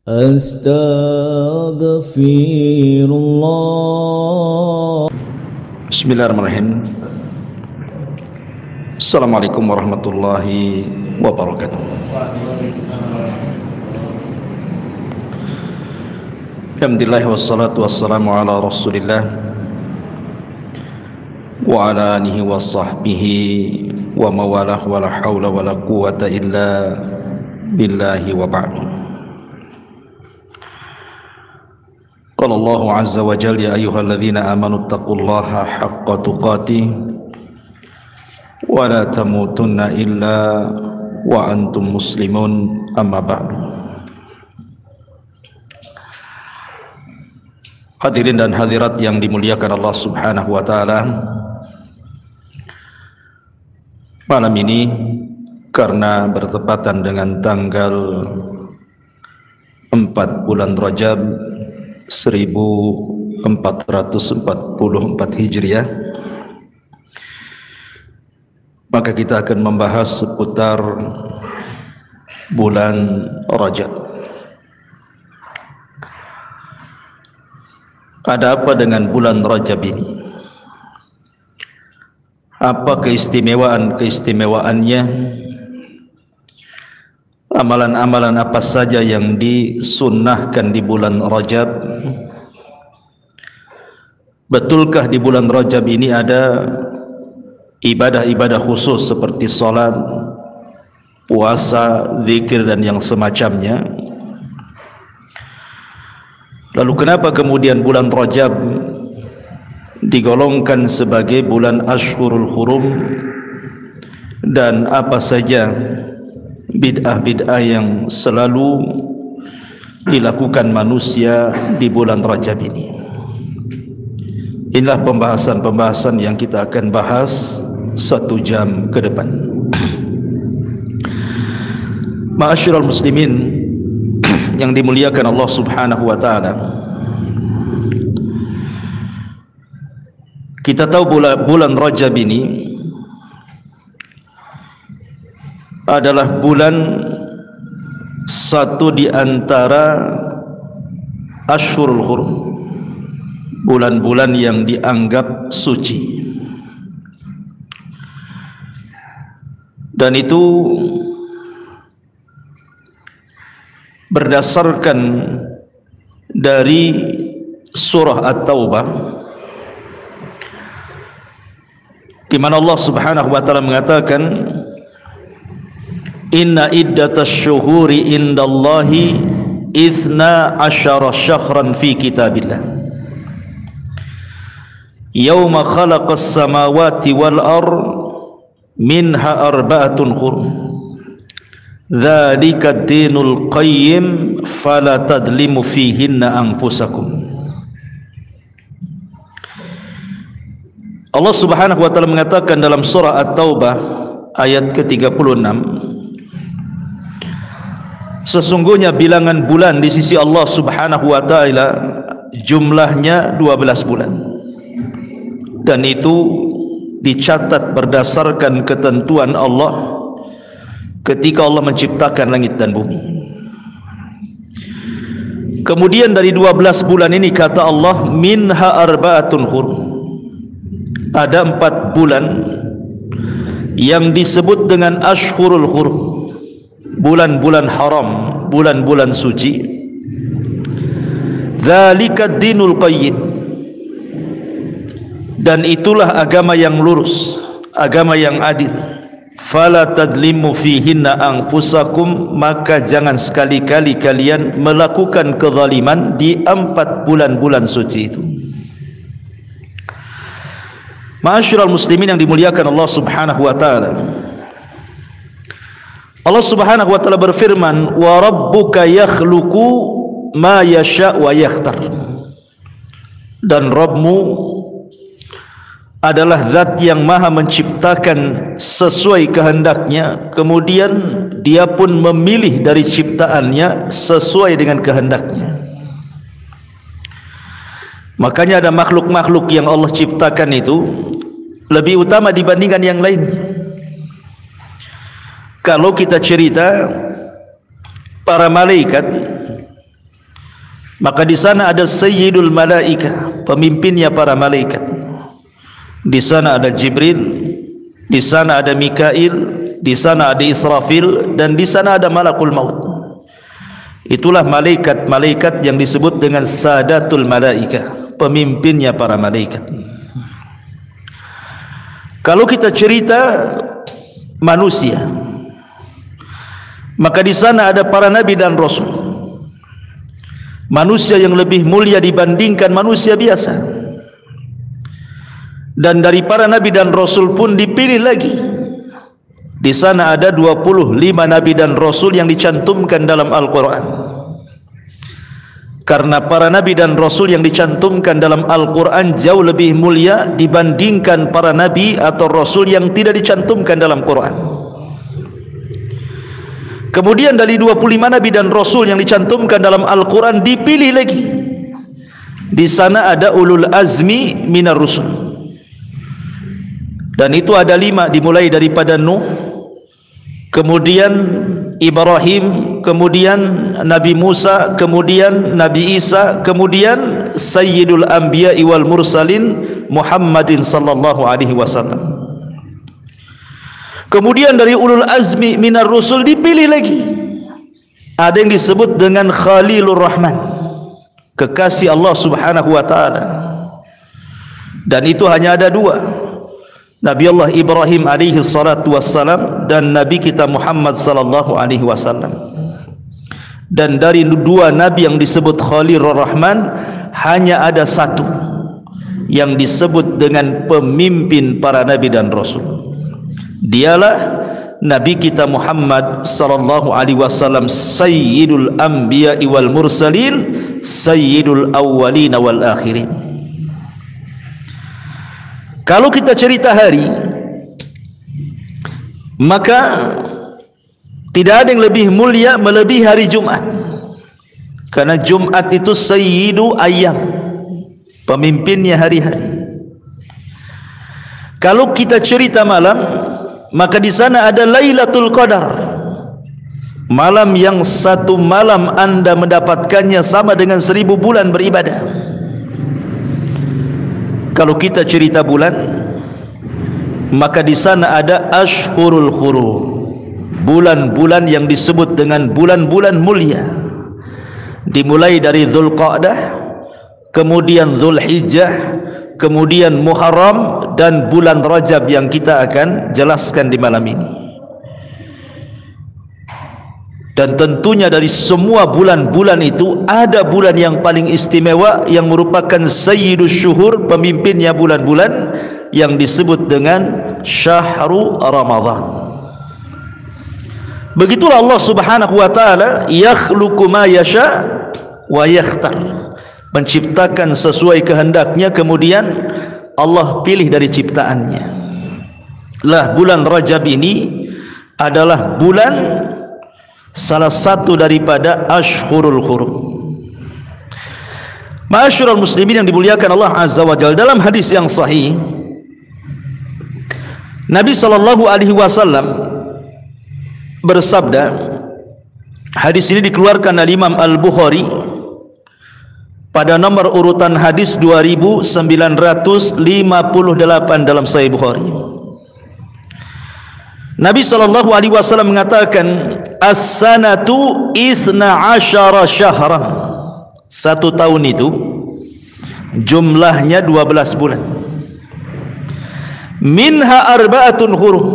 Astaghfirullah. Bismillahirrahmanirrahim. Assalamualaikum warahmatullahi wabarakatuh. Alhamdulillah wassalatu wassalamu ala rasulillah wa ala alihi wa sahbihi wa mawalah wa la hawla wa la quwata illa billahi wa ba'du. Qala Allahu azza wa jalla, ya ayyuhalladzina amanu taqullaha haqqa tuqatih wa la tamutunna illa wa antum muslimun, amma ba'du. Hadirin dan hadirat yang dimuliakan Allah Subhanahu wa taala, malam ini karena bertepatan dengan tanggal 4 bulan Rajab 1444 Hijriah, maka kita akan membahas seputar bulan Rajab. Ada apa dengan bulan Rajab ini? Apa keistimewaan-keistimewaannya? Amalan-amalan apa saja yang disunnahkan di bulan Rajab? Betulkah di bulan Rajab ini ada ibadah-ibadah khusus seperti salat, puasa, zikir dan yang semacamnya? Lalu kenapa kemudian bulan Rajab digolongkan sebagai bulan Ashhurul Hurum, dan apa saja bid'ah-bid'ah yang selalu dilakukan manusia di bulan Rajab ini? Inilah pembahasan-pembahasan yang kita akan bahas 1 jam ke depan. Ma'asyiral muslimin yang dimuliakan Allah Subhanahu wa taala, kita tahu bulan Rajab ini adalah bulan satu di antara Ashhurul Hurum, bulan-bulan yang dianggap suci. Dan itu berdasarkan dari surah At-Taubah, di mana Allah Subhanahu wa taala mengatakan, inna iddatasy syuhuri indallahi 12 syahran fi kitabillah yauma khalaqas samawati wal ard minha arba'atun hurum dzalika ad-dinul qayyim fala tadlimu fihinna anfusakum. Allah Subhanahu wa taala mengatakan dalam surah At-Taubah ayat ke-36, sesungguhnya bilangan bulan di sisi Allah Subhanahu wa taala jumlahnya 12 bulan, dan itu dicatat berdasarkan ketentuan Allah ketika Allah menciptakan langit dan bumi. Kemudian dari 12 bulan ini kata Allah, minha arba'atun hurum, ada 4 bulan yang disebut dengan Ashhurul Hurum, bulan-bulan haram, bulan-bulan suci. Dzalika ad-dinul qayyim, dan itulah agama yang lurus, agama yang adil. Fala tadlimu fihinna anfusakum, maka jangan sekali-kali kalian melakukan kezaliman di 4 bulan-bulan suci itu. Ma'asyiral muslimin yang dimuliakan Allah Subhanahu wa taala, Allah Subhanahu wa taala berfirman, wa rabbuka yakhluqu ma yasha wa yakhtar, dan Rabbmu adalah zat yang maha menciptakan sesuai kehendaknya, kemudian dia pun memilih dari ciptaannya sesuai dengan kehendaknya. Makanya ada makhluk-makhluk yang Allah ciptakan itu lebih utama dibandingkan yang lainnya. Kalau kita cerita para malaikat Maka di sana ada Sayyidul Malaika, pemimpinnya para malaikat. Di sana ada Jibril, di sana ada Mikail, di sana ada Israfil, dan di sana ada Malakul Maut. Itulah malaikat-malaikat yang disebut dengan Sadatul Malaika, pemimpinnya para malaikat. Kalau kita cerita manusia, maka di sana ada para nabi dan rasul, manusia yang lebih mulia dibandingkan manusia biasa. Dan dari para nabi dan rasul pun dipilih lagi. Di sana ada 25 nabi dan rasul yang dicantumkan dalam Al-Quran. Karena para nabi dan rasul yang dicantumkan dalam Al-Quran jauh lebih mulia dibandingkan para nabi atau rasul yang tidak dicantumkan dalam Quran. Kemudian dari 25 nabi dan rasul yang dicantumkan dalam Al-Quran dipilih lagi. Di sana ada ulul azmi minar rusul. Dan itu ada 5, dimulai daripada Nuh, kemudian Ibrahim, kemudian Nabi Musa, kemudian Nabi Isa, kemudian Sayyidul Anbiya'i wal Mursalin Muhammadin sallallahu alaihi wasallam. Kemudian dari ulul azmi minar rusul dipilih lagi. Ada yang disebut dengan Khalilur Rahman, kekasih Allah subhanahu wa ta'ala. Dan itu hanya ada 2, Nabi Allah Ibrahim alaihi salatu wassalam dan Nabi kita Muhammad sallallahu alaihi wasallam. Dan dari 2 nabi yang disebut Khalilur Rahman hanya ada 1 yang disebut dengan pemimpin para nabi dan rasul. Dialah Nabi kita Muhammad sallallahu alaihi wasallam, Sayyidul Anbiya'i wal Mursalin, Sayyidul Awwalin wal Akhirin. Kalau kita cerita hari, maka tidak ada yang lebih mulia melebihi hari Jumat. Karena Jumat itu Sayyidu Ayyam, pemimpinnya hari-hari. Kalau kita cerita malam, maka di sana ada Lailatul Qadar, malam yang 1 malam anda mendapatkannya sama dengan 1000 bulan beribadah. Kalau kita cerita bulan, maka di sana ada Ashhurul Hurum, bulan-bulan yang disebut dengan bulan-bulan mulia. Dimulai dari Dzulqa'dah, kemudian Dzulhijjah, kemudian Muharram, dan bulan Rajab yang kita akan jelaskan di malam ini. Dan tentunya dari semua bulan-bulan itu ada bulan yang paling istimewa yang merupakan Sayyidus Syuhur, pemimpinnya bulan-bulan, yang disebut dengan Syahru Ramadan. Begitulah Allah subhanahu wa ta'ala yakhluqu ma yasha wa yakhtar, menciptakan sesuai kehendaknya, kemudian Allah pilih dari ciptaannya. Lah bulan Rajab ini adalah bulan salah satu daripada Ashhurul Hurum. Ma'asyiral muslimin yang dimuliakan Allah azza wa jalla, dalam hadis yang sahih Nabi sallallahu alaihi wasallam bersabda, hadis ini dikeluarkan oleh Imam Al-Bukhari pada nomor urutan hadis 2958 dalam Sahih Bukhari. Nabi sallallahu alaihi wasallam mengatakan, as-sanatu 12 syahran. 1 tahun itu jumlahnya 12 bulan. Minha arba'atun hurum.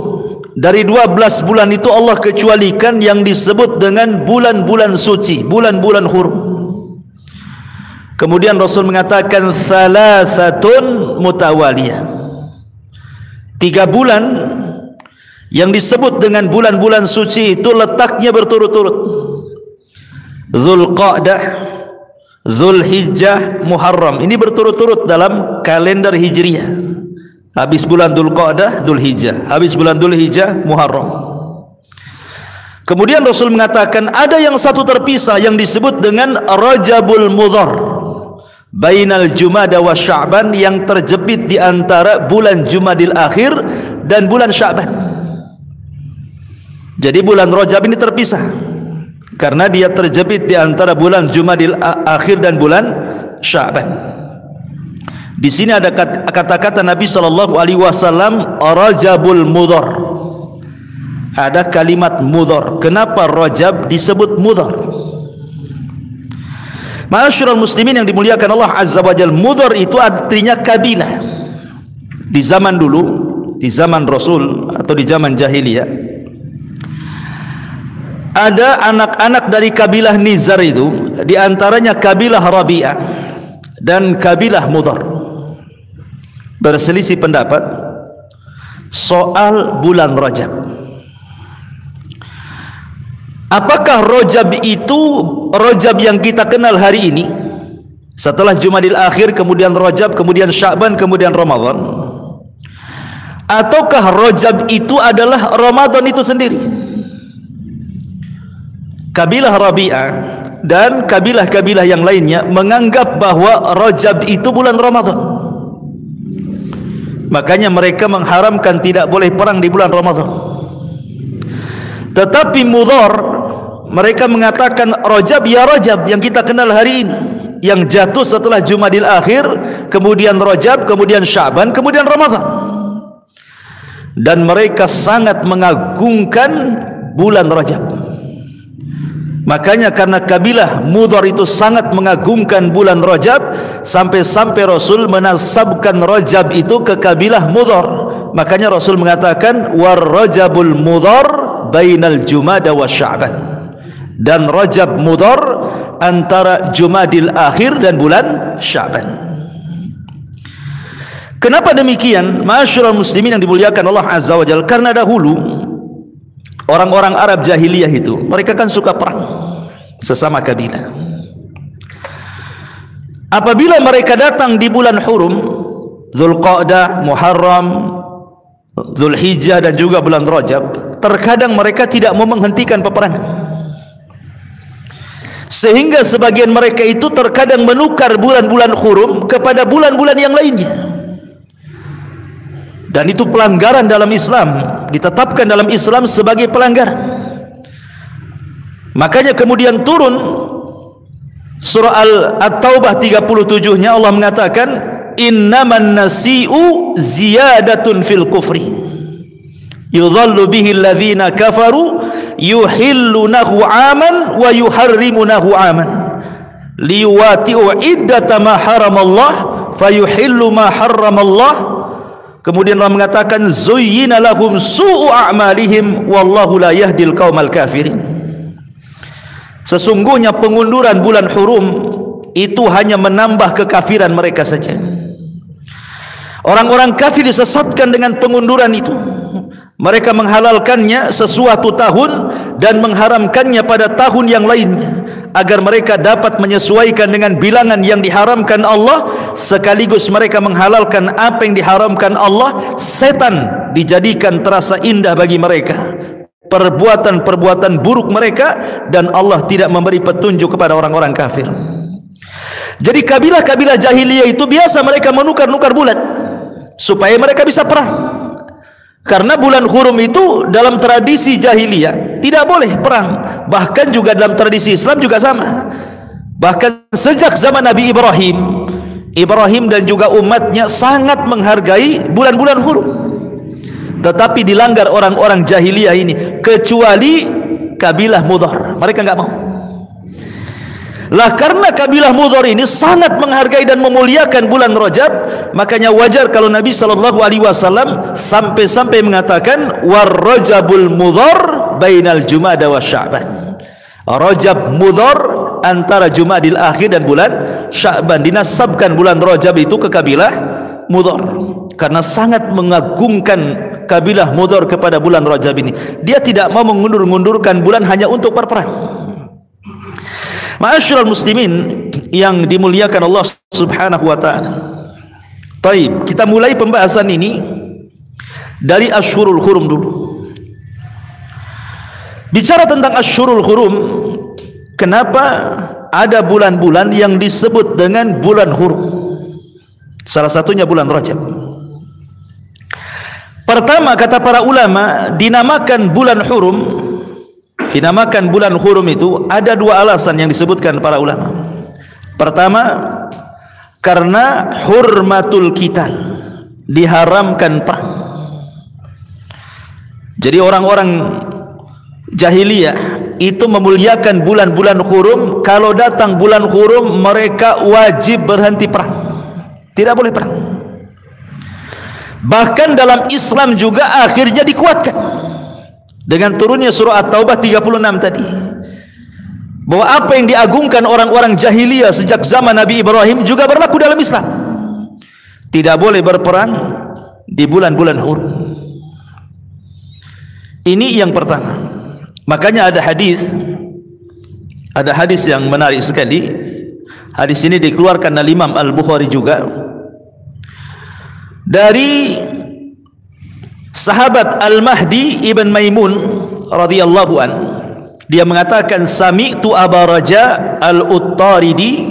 Dari 12 bulan itu Allah kecualikan yang disebut dengan bulan-bulan suci, bulan-bulan hurum. Kemudian Rasul mengatakan thalathatun mutawaliyah. 3 bulan yang disebut dengan bulan-bulan suci itu letaknya berturut-turut. Dzulqa'dah, Dzulhijjah, Muharram. Ini berturut-turut dalam kalender Hijriah. Habis bulan Dzulqa'dah, Dzulhijjah. Habis bulan Dzulhijjah, Muharram. Kemudian Rasul mengatakan ada yang satu terpisah yang disebut dengan Rajabul Mudhar, bainal Jumada wa Sya'ban, yang terjepit di antara bulan Jumadil Akhir dan bulan Sya'ban. Jadi bulan Rajab ini terpisah. karena dia terjepit di antara bulan Jumadil Akhir dan bulan Sya'ban. Di sini ada kata-kata Nabi sallallahu alaihi wasallam Rajabul Mudhar. Ada kalimat mudhar. Kenapa Rajab disebut mudhar? Ma'asyiral muslimin yang dimuliakan Allah Azza wa Jalla, mudhar itu artinya kabilah. Di zaman dulu, di zaman Rasul atau di zaman jahiliyah, ada anak-anak dari kabilah Nizar itu, di antaranya kabilah Rabi'ah dan kabilah Mudhar, berselisih pendapat soal bulan Rajab. Apakah Rajab itu Rajab yang kita kenal hari ini, setelah Jumadil Akhir, kemudian Rajab, kemudian Sya'ban, kemudian Ramadan, ataukah Rajab itu adalah Ramadan itu sendiri? Kabilah Rabi'ah dan kabilah-kabilah yang lainnya menganggap bahwa Rajab itu bulan Ramadan. Makanya mereka mengharamkan tidak boleh perang di bulan Ramadan. Tetapi Mudhar, mereka mengatakan Rajab ya Rajab yang kita kenal hari ini, yang jatuh setelah Jumadil Akhir, kemudian Rajab, kemudian Sya'ban, kemudian Ramadan. Dan mereka sangat mengagungkan bulan Rajab. Makanya karena kabilah Mudhar itu sangat mengagungkan bulan Rajab, sampai-sampai Rasul menasabkan Rajab itu ke kabilah Mudhar. Makanya Rasul mengatakan war Rajabul Mudhar bainal Jumada wa Sya'ban, dan Rajab Mudhar antara Jumadil Akhir dan bulan Sya'ban. Kenapa demikian? Ma'asyiral muslimin yang dimuliakan Allah Azza wa Jalla, karena dahulu orang-orang Arab jahiliyah itu, mereka kan suka perang sesama kabilah. Apabila mereka datang di bulan hurum, Dzulqa'dah, Muharram, Dzulhijjah dan juga bulan Rajab, terkadang mereka tidak mau menghentikan peperangan, sehingga sebagian mereka itu terkadang menukar bulan-bulan hurum kepada bulan-bulan yang lainnya. Dan itu pelanggaran dalam Islam, ditetapkan dalam Islam sebagai pelanggaran. Makanya kemudian turun surah At-Taubah 37-nya, Allah mengatakan innaman nasi'u ziyadatun fil kufri yudhallu bihi alladhina kafaru yuhillunahu aman wa yuharrimunahu aman liwati'u iddata ma haramallah fayuhillu ma haramallah. Kemudian Allah mengatakan zuyyina lahum su'u a'malihim wallahu la yahdil qaumal kafirin. Sesungguhnya pengunduran bulan hurum itu hanya menambah kekafiran mereka saja. Orang-orang kafir disesatkan dengan pengunduran itu. Mereka menghalalkannya sesuatu tahun dan mengharamkannya pada tahun yang lainnya, agar mereka dapat menyesuaikan dengan bilangan yang diharamkan Allah, sekaligus mereka menghalalkan apa yang diharamkan Allah. Setan dijadikan terasa indah bagi mereka, perbuatan-perbuatan buruk mereka, dan Allah tidak memberi petunjuk kepada orang-orang kafir. Jadi kabilah-kabilah jahiliyah itu biasa mereka menukar-nukar bulan supaya mereka bisa perang. Karena bulan hurum itu dalam tradisi jahiliyah tidak boleh perang. Bahkan juga dalam tradisi Islam juga sama. Bahkan sejak zaman Nabi Ibrahim dan juga umatnya sangat menghargai bulan-bulan hurum. Tetapi dilanggar orang-orang jahiliyah ini, kecuali kabilah Mudhar. Mereka enggak mau. Lah karena kabilah Mudhar ini sangat menghargai dan memuliakan bulan Rajab, makanya wajar kalau Nabi SAW sampai-sampai mengatakan war Rajabul Mudhar bainal Jumada wa Sya'ban. Rajab Mudhar antara Jumadil Akhir dan bulan Sya'ban. Dinasabkan bulan Rajab itu ke kabilah Mudhar karena sangat mengagungkan kabilah Mudhar kepada bulan Rajab ini. Dia tidak mau mengundur-undurkan bulan hanya untuk berperang. Ma'asyiral muslimin yang dimuliakan Allah Subhanahu wa taala. Baik, kita mulai pembahasan ini dari Asyhurul Hurum dulu. Bicara tentang Asyhurul Hurum, kenapa ada bulan-bulan yang disebut dengan bulan hurum? Salah satunya bulan Rajab. Pertama, kata para ulama, dinamakan bulan hurum dinamakan bulan hurum itu ada dua alasan yang disebutkan para ulama. Pertama, karena hurmatul qital, diharamkan perang. Jadi orang-orang jahiliyah itu memuliakan bulan-bulan hurum. Kalau datang bulan hurum, mereka wajib berhenti perang, tidak boleh perang. Bahkan dalam Islam juga akhirnya dikuatkan dengan turunnya surah At-Taubah 36 tadi, bahwa apa yang diagungkan orang-orang jahiliyah sejak zaman Nabi Ibrahim juga berlaku dalam Islam. Tidak boleh berperang di bulan-bulan hurum. Ini yang pertama. Makanya ada hadis yang menarik sekali. Hadis ini dikeluarkan oleh Imam Al-Bukhari juga dari sahabat Al-Mahdi Ibn Maimun radhiyallahu an. Dia mengatakan, sami'tu Aba Raja Al-Uttaridi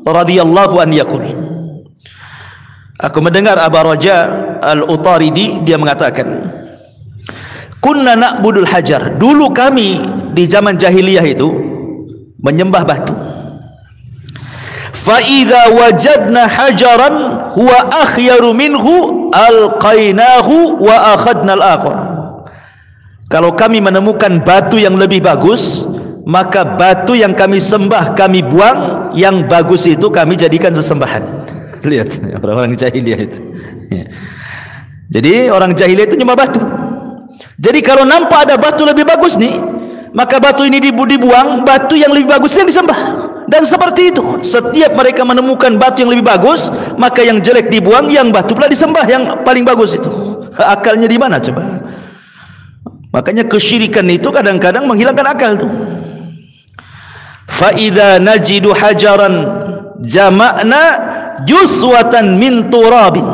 radhiyallahu an yaqul. Aku mendengar Aba Raja Al-Uttaridi, dia mengatakan, kunna na'budul hajar. Dulu kami di zaman jahiliyah itu menyembah batu. Fa idza wajadna hajaran huwa akhyaru minhu alqainahu wa akhadna al-akhar. Kalau kami menemukan batu yang lebih bagus, maka batu yang kami sembah kami buang, yang bagus itu kami jadikan sesembahan. Lihat orang-orang jahiliyah itu. Jadi orang jahiliyah itu nyembah batu. Jadi kalau nampak ada batu lebih bagus nih, maka batu ini dibuang, batu yang lebih bagus yang disembah. Dan seperti itu, setiap mereka menemukan batu yang lebih bagus, maka yang jelek dibuang, yang batu pula disembah yang paling bagus itu. Akalnya di mana coba? Makanya kesyirikan itu kadang-kadang menghilangkan akal tuh. Fa idza najidu hajaran jama'na juswatan min turabin.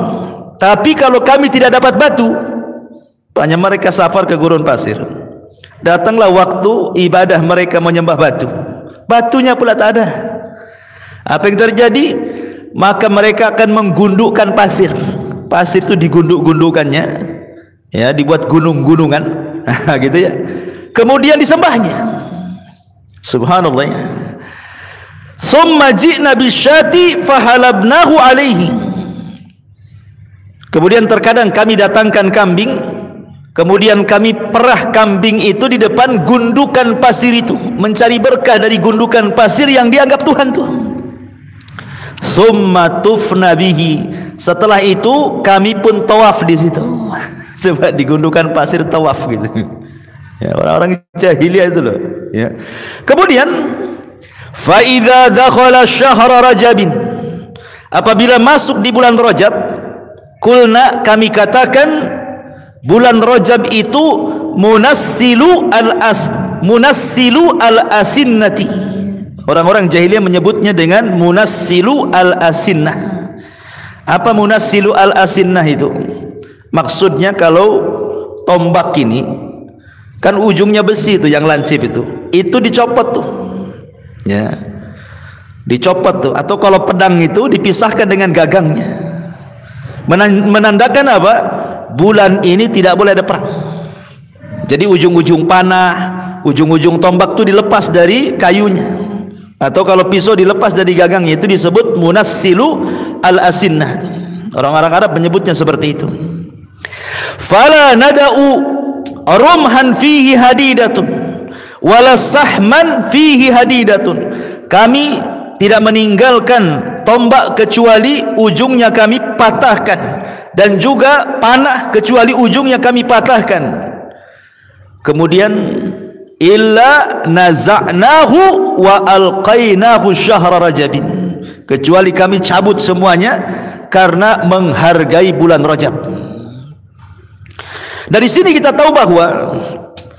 Tapi kalau kami tidak dapat batu, hanya mereka safar ke gurun pasir. Datanglah waktu ibadah mereka menyembah batu, batunya pula tak ada. Apa yang terjadi? Maka mereka akan menggundukkan pasir. Pasir itu digunduk-gundukannya, ya, dibuat gunung-gunungan, gitu ya. Kemudian disembahnya. Subhanallah. Summa ji'na bisyati fahalabnahu alaihi. Kemudian terkadang kami datangkan kambing, kemudian kami perah kambing itu di depan gundukan pasir itu, mencari berkah dari gundukan pasir yang dianggap Tuhan tuh. Summa tufna bihi. Setelah itu kami pun tawaf di situ. Sebab di gundukan pasir tawaf gitu. Ya, orang-orang jahiliyah itu loh. Ya. Kemudian fa idza dakhala syahra rajabin. Apabila masuk di bulan Rajab, kulna, kami katakan, bulan Rajab itu munassilu al-asinnati. Orang-orang jahiliyah menyebutnya dengan munassilu al-asinnah. Apa munassilu al-asinnah itu? Maksudnya kalau tombak ini kan ujungnya besi itu yang lancip itu dicopot tuh. Ya. Dicopot tuh, atau kalau pedang itu dipisahkan dengan gagangnya. Menandakan apa? Bulan ini tidak boleh ada perang. Jadi ujung-ujung panah, ujung-ujung tombak itu dilepas dari kayunya, atau kalau pisau dilepas dari gagangnya, itu disebut munassilu al-asinnah. Orang-orang Arab menyebutnya seperti itu. Fala nada'u rumhan fihi hadidatun wala sahman fihi hadidatun. Kami tidak meninggalkan tombak kecuali ujungnya kami patahkan, dan juga panah kecuali ujungnya kami patahkan. Kemudian illa naza'nahu wa alqainahu syahra rajabin, kecuali kami cabut semuanya karena menghargai bulan Rajab. Dari sini kita tahu bahwa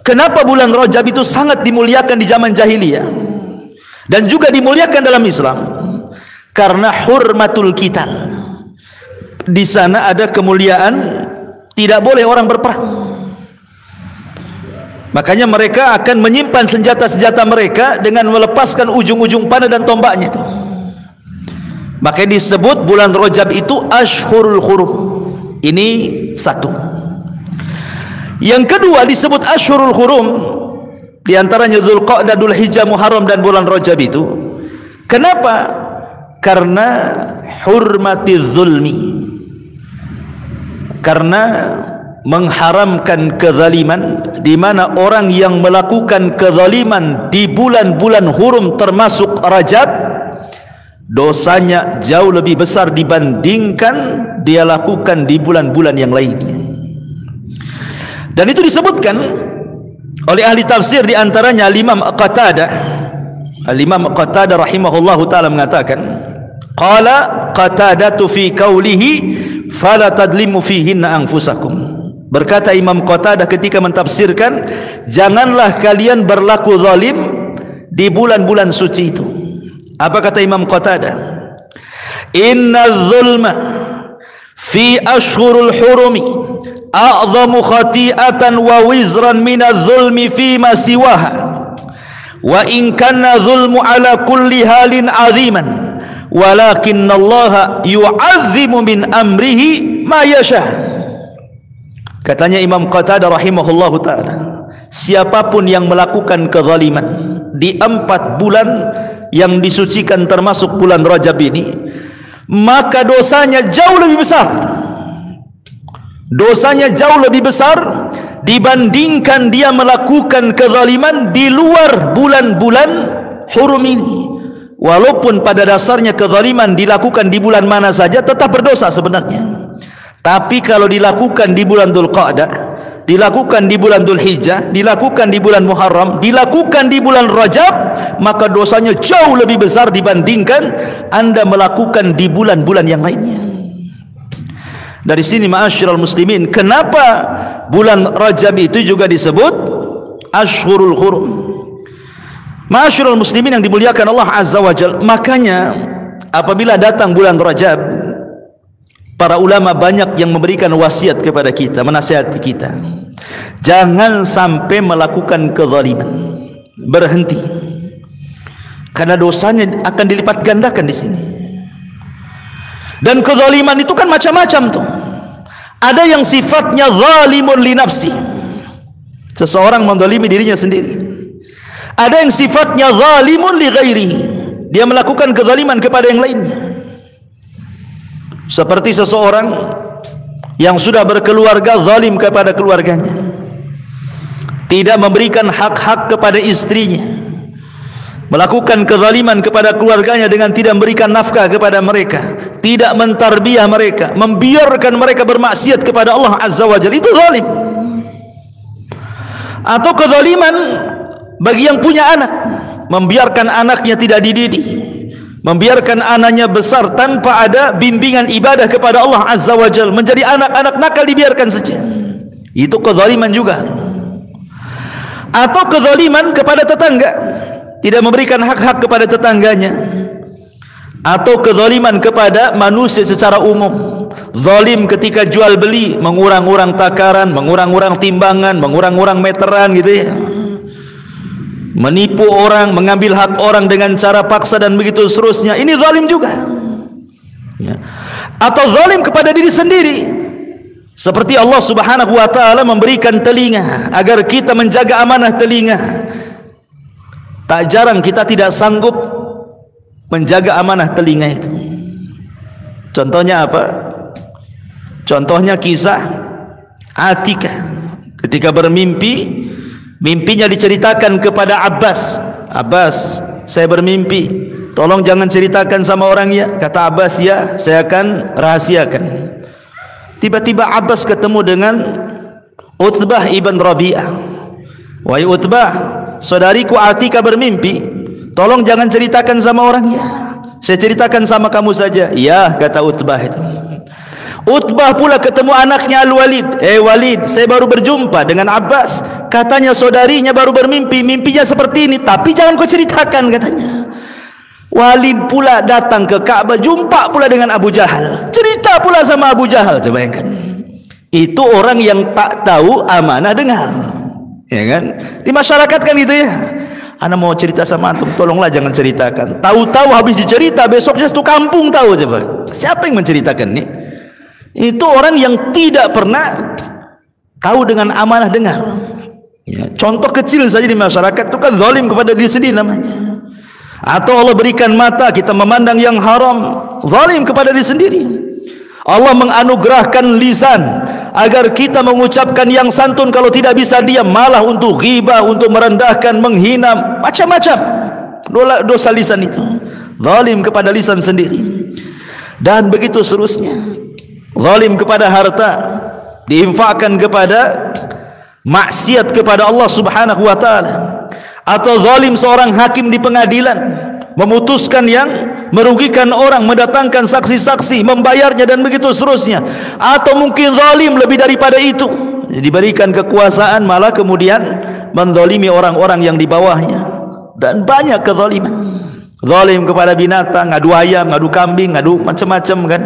kenapa bulan Rajab itu sangat dimuliakan di zaman jahiliyah dan juga dimuliakan dalam Islam, karena hurmatul qital. Di sana ada kemuliaan, tidak boleh orang berperang. Makanya mereka akan menyimpan senjata-senjata mereka dengan melepaskan ujung-ujung panah dan tombaknya. Makanya disebut bulan Rajab itu Ashhurul Hurum. Ini satu. Yang kedua disebut Ashhurul Hurum Di antaranya Dzulqa'dah, Dzulhijjah, Muharram dan bulan Rajab itu. Kenapa? Karena hurmati zulmi. Karena mengharamkan kezaliman, di mana orang yang melakukan kezaliman di bulan-bulan hurum termasuk Rajab, dosanya jauh lebih besar dibandingkan dia lakukan di bulan-bulan yang lainnya. Dan itu disebutkan oleh ahli tafsir, di antaranya Al-Imam Qatadah. Al-Imam Qatadah rahimahullahu taala mengatakan, qala Qatadatu fi qawlihi fala tadlimu fihinna anfusakum. Berkata Imam Qatadah ketika mentafsirkan, janganlah kalian berlaku zalim di bulan-bulan suci itu. Apa kata Imam Qatadah? Inna zulma fi ashhurul hurumi a'zamu khati'atan wa wizran minaz zulmi fi ma siwaha, wa in kana zulmu ala kulli halin aziman walakinna Allah yu'azzimu min amrihi ma yasha. Katanya Imam Qatadah rahimahullahu ta'ala, siapapun yang melakukan kezaliman di 4 bulan yang disucikan termasuk bulan Rajab ini, maka dosanya jauh lebih besar. Dosanya jauh lebih besar dibandingkan dia melakukan kezaliman di luar bulan-bulan hurum ini. Walaupun pada dasarnya kezaliman dilakukan di bulan mana saja tetap berdosa sebenarnya. Tapi kalau dilakukan di bulan Dzulqa'dah, dilakukan di bulan Dzulhijjah, dilakukan di bulan Muharram, dilakukan di bulan Rajab, maka dosanya jauh lebih besar dibandingkan Anda melakukan di bulan-bulan yang lainnya. Dari sini ma'asyiral muslimin, kenapa bulan Rajab itu juga disebut Ashhurul Hurum? Ma'asyiral muslimin yang dimuliakan Allah Azza wa Jalla, makanya apabila datang bulan Rajab, para ulama banyak yang memberikan wasiat kepada kita, menasihati kita, jangan sampai melakukan kezaliman, berhenti, karena dosanya akan dilipat gandakan di sini. Dan kezaliman itu kan macam-macam tuh. Ada yang sifatnya zalimun li nafsi, seseorang menzalimi dirinya sendiri. Ada yang sifatnya zalimun li ghairihi, dia melakukan kezaliman kepada yang lainnya. Seperti seseorang yang sudah berkeluarga zalim kepada keluarganya, tidak memberikan hak-hak kepada istrinya, melakukan kezaliman kepada keluarganya dengan tidak memberikan nafkah kepada mereka, tidak mentarbiyah mereka, membiarkan mereka bermaksiat kepada Allah Azza wa Jalla, itu zalim. Atau kezaliman bagi yang punya anak, membiarkan anaknya tidak dididik, membiarkan anaknya besar tanpa ada bimbingan ibadah kepada Allah Azza wa Jalla, menjadi anak-anak nakal dibiarkan saja, itu kezaliman juga. Atau kezaliman kepada tetangga, tidak memberikan hak-hak kepada tetangganya. Atau kezaliman kepada manusia secara umum, zalim ketika jual beli, mengurang-urang takaran, mengurang-urang timbangan, mengurang-urang meteran gitu ya, menipu orang, mengambil hak orang dengan cara paksa dan begitu seterusnya, ini zalim juga ya. Atau zalim kepada diri sendiri, seperti Allah Subhanahu wa ta'ala memberikan telinga agar kita menjaga amanah telinga. Tak jarang kita tidak sanggup menjaga amanah telinga itu. Contohnya apa? Contohnya kisah Atikah ketika bermimpi. Mimpinya diceritakan kepada Abbas. Abbas, saya bermimpi, tolong jangan ceritakan sama orang ya. Kata Abbas, ya, saya akan rahasiakan. Tiba-tiba Abbas ketemu dengan Utbah ibn Rabi'ah. Wahai Utbah, saudariku Atikah bermimpi, tolong jangan ceritakan sama orang ya. Saya ceritakan sama kamu saja. Ya, kata Utbah itu. Utbah pula ketemu anaknya Al-Walid. Walid, saya baru berjumpa dengan Abbas. Katanya saudarinya baru bermimpi, mimpinya seperti ini, tapi jangan kau ceritakan katanya. Walid pula datang ke Ka'bah, jumpa pula dengan Abu Jahal, cerita pula sama Abu Jahal. Coba bayangkan, itu orang yang tak tahu amanah dengar, ya kan? Di masyarakat kan gitu ya. Ana mau cerita sama antum, tolonglah jangan ceritakan. Tahu-tahu habis dicerita, besoknya satu kampung tahu. Coba siapa yang menceritakan nih? Itu orang yang tidak pernah tahu dengan amanah dengar, Ya, contoh kecil saja di masyarakat itu kan zalim kepada diri sendiri namanya. Atau Allah berikan mata, kita memandang yang haram, zalim kepada diri sendiri. Allah menganugerahkan lisan agar kita mengucapkan yang santun, kalau tidak bisa diam malah untuk ghibah, untuk merendahkan, menghina, macam-macam dosa lisan itu. Zalim kepada lisan sendiri. Dan begitu seterusnya. Zalim kepada harta, diinfakkan kepada maksiat kepada Allah Subhanahu wa taala. Atau zalim seorang hakim di pengadilan, memutuskan yang merugikan orang, mendatangkan saksi-saksi, membayarnya dan begitu seterusnya. Atau mungkin zalim lebih daripada itu, diberikan kekuasaan malah kemudian menzalimi orang-orang yang di bawahnya. Dan banyak kezaliman. Zalim kepada binatang, ngadu ayam, ngadu kambing, ngadu macam-macam kan.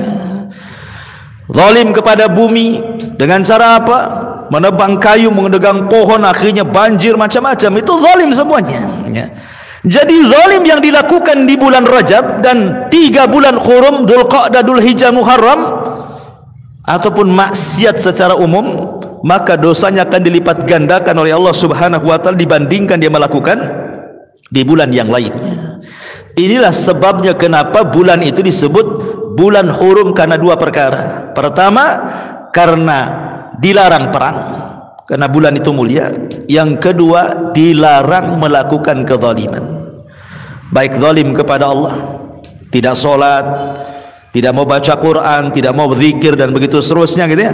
Zalim kepada bumi dengan cara apa? Menebang kayu, mendegang pohon, akhirnya banjir, macam-macam. Itu zalim semuanya ya. Jadi zalim yang dilakukan di bulan Rajab dan 3 bulan Hurum, Dzulqa'dah, Dzulhijjah, Muharram, ataupun maksiat secara umum, maka dosanya akan dilipat gandakan oleh Allah Subhanahu wa taala dibandingkan dia melakukan di bulan yang lainnya. Inilah sebabnya kenapa bulan itu disebut bulan Hurum, karena 2 perkara. Pertama, karena dilarang perang, karena bulan itu mulia. Yang kedua, dilarang melakukan kezaliman, baik zalim kepada Allah, tidak solat, tidak mau baca Quran, tidak mau berzikir dan begitu seterusnya gitu ya,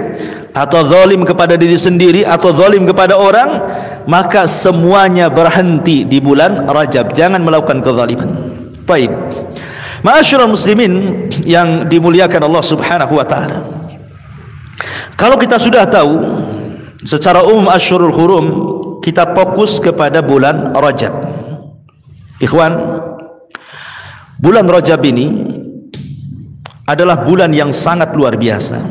atau zalim kepada diri sendiri, atau zalim kepada orang, maka semuanya berhenti di bulan Rajab. Jangan melakukan kezaliman. Baik, ma'asyiral muslimin yang dimuliakan Allah Subhanahu wa taala, kalau kita sudah tahu secara umum Asyhurul Hurum, kita fokus kepada bulan Rajab. Ikhwan, bulan Rajab ini adalah bulan yang sangat luar biasa.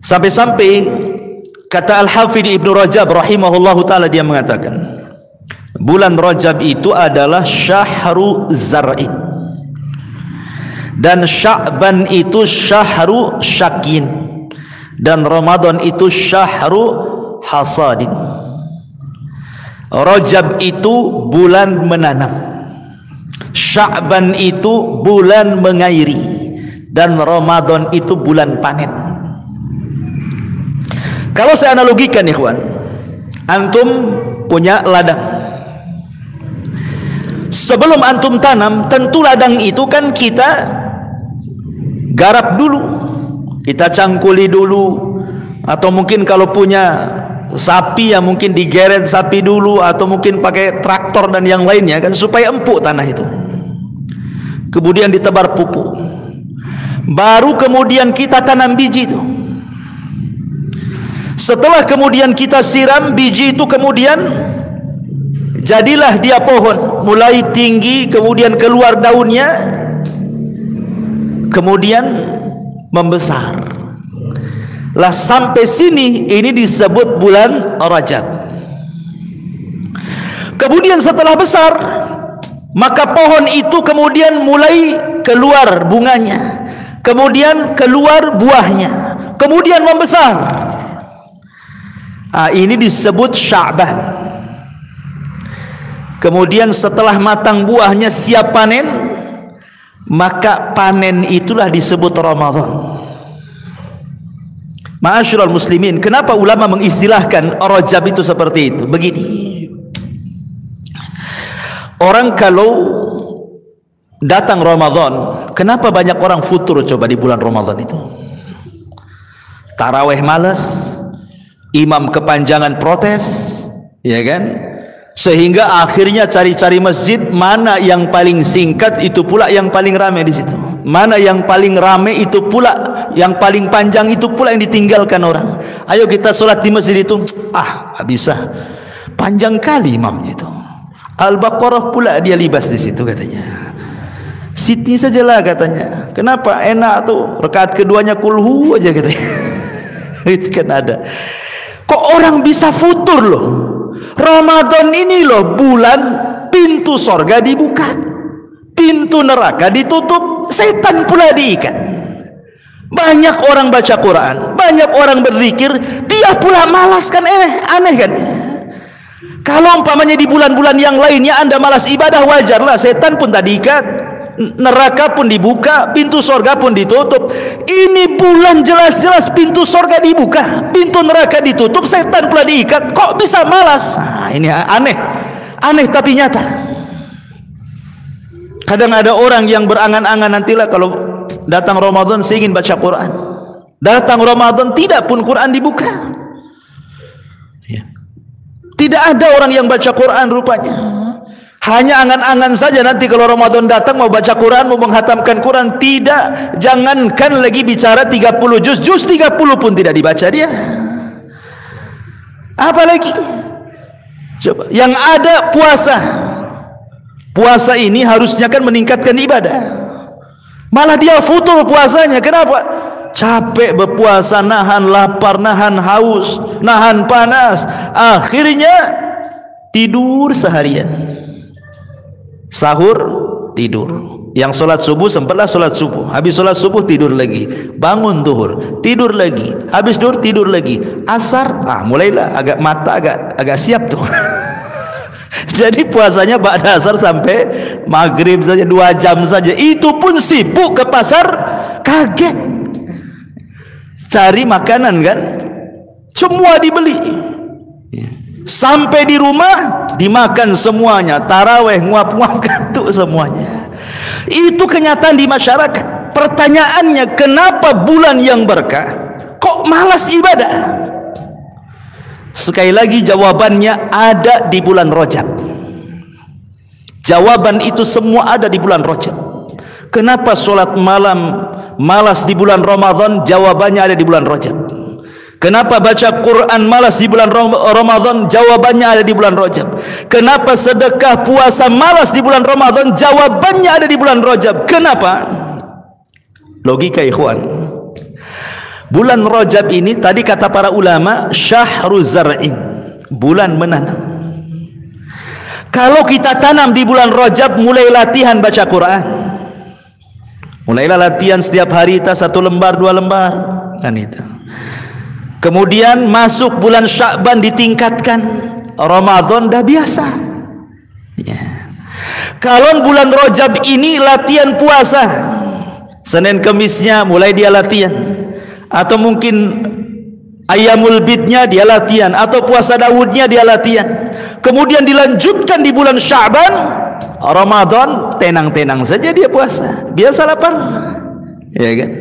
Sampai-sampai kata Al-Hafidh Ibnu Rajab rahimahullahu taala, dia mengatakan bulan Rajab itu adalah syahru zar'in, dan Sya'ban itu syahru syakin, dan Ramadan itu syahru hasadin. Rajab itu bulan menanam, Sya'ban itu bulan mengairi, dan Ramadan itu bulan panen. Kalau saya analogikan ikhwan, antum punya ladang. Sebelum antum tanam, tentu ladang itu kan kita garap dulu, kita cangkuli dulu, atau mungkin kalau punya sapi ya mungkin digeret sapi dulu, atau mungkin pakai traktor dan yang lainnya kan, supaya empuk tanah itu. Kemudian ditebar pupuk, baru kemudian kita tanam biji itu. Setelah kemudian kita siram biji itu, kemudian jadilah dia pohon, mulai tinggi, kemudian keluar daunnya, kemudian membesar. Lah sampai sini ini disebut bulan Rajab. Kemudian setelah besar, maka pohon itu kemudian mulai keluar bunganya, kemudian keluar buahnya, kemudian membesar. Ini disebut Sya'ban. Kemudian setelah matang buahnya, siap panen, maka panen itulah disebut Ramadan. Ma'asyiral muslimin, kenapa ulama mengistilahkan Rajab itu seperti itu? Begini, orang kalau datang Ramadan, kenapa banyak orang futur coba di bulan Ramadan itu? Taraweh malas, imam kepanjangan protes, ya kan? Sehingga akhirnya cari-cari masjid, mana yang paling singkat itu pula yang paling ramai di situ. Mana yang paling ramai itu pula, yang paling panjang itu pula yang ditinggalkan orang. Ayo kita sholat di masjid itu, nggak bisa, panjang kali imamnya itu. Al-Baqarah pula dia libas di situ katanya. Siti sajalah katanya. Kenapa? Enak tuh, rakaat keduanya kulhu aja katanya. Itu kan ada. Kok orang bisa futur loh? Ramadan ini loh bulan pintu sorga dibuka, pintu neraka ditutup, setan pula diikat. Banyak orang baca Quran, banyak orang berzikir, dia pula malas kan, aneh kan? Kalau umpamanya di bulan-bulan yang lainnya Anda malas ibadah, wajarlah, setan pun tak diikat, neraka pun dibuka, pintu surga pun ditutup. Ini bulan jelas-jelas pintu surga dibuka, pintu neraka ditutup, setan pula diikat, kok bisa malas? Nah, ini aneh tapi nyata. Kadang ada orang yang berangan-angan, nantilah kalau datang Ramadan saya ingin baca Quran. Datang Ramadan tidak pun Quran dibuka. Ya. Tidak ada orang yang baca Quran rupanya. Hanya angan-angan saja nanti kalau Ramadan datang mau baca Quran, mau menghatamkan Quran. Tidak, jangankan lagi bicara 30 juz 30 pun tidak dibaca dia. Apalagi coba yang ada puasa. Puasa ini harusnya kan meningkatkan ibadah, malah dia futur puasanya. Kenapa? Capek berpuasa, nahan lapar, nahan haus, nahan panas, akhirnya tidur seharian. Sahur tidur, yang solat subuh sempatlah solat subuh, habis solat subuh tidur lagi, bangun duhur tidur lagi, habis duhur tidur lagi, asar mulailah agak mata agak siap tuh. Jadi puasanya ba'da asar sampai maghrib saja, 2 jam saja, itu pun sibuk ke pasar, kaget cari makanan kan, semua dibeli. Sampai di rumah dimakan semuanya, taraweh nguap-nguap kantuk semuanya. Itu kenyataan di masyarakat. Pertanyaannya, kenapa bulan yang berkah kok malas ibadah? Sekali lagi jawabannya ada di bulan Rajab. Jawaban itu semua ada di bulan Rajab. Kenapa solat malam malas di bulan Ramadan? Jawabannya ada di bulan Rajab. Kenapa baca Quran malas di bulan Ramadan? Jawabannya ada di bulan Rajab. Kenapa sedekah puasa malas di bulan Ramadan? Jawabannya ada di bulan Rajab. Kenapa? Logika ikhwan. Bulan Rajab ini tadi kata para ulama syahru zar'in, bulan menanam. Kalau kita tanam di bulan Rajab, mulai latihan baca Quran, mulailah latihan setiap hari kita 1 lembar 2 lembar kan itu. Kemudian masuk bulan Sya'ban ditingkatkan, Ramadan dah biasa ya. Kalau bulan Rajab ini latihan puasa, Senin Kemisnya mulai dia latihan, atau mungkin Ayyamul Bidnya dia latihan, atau puasa Daudnya dia latihan. Kemudian dilanjutkan di bulan Sya'ban, Ramadan tenang-tenang saja dia puasa, biasa lapar ya kan.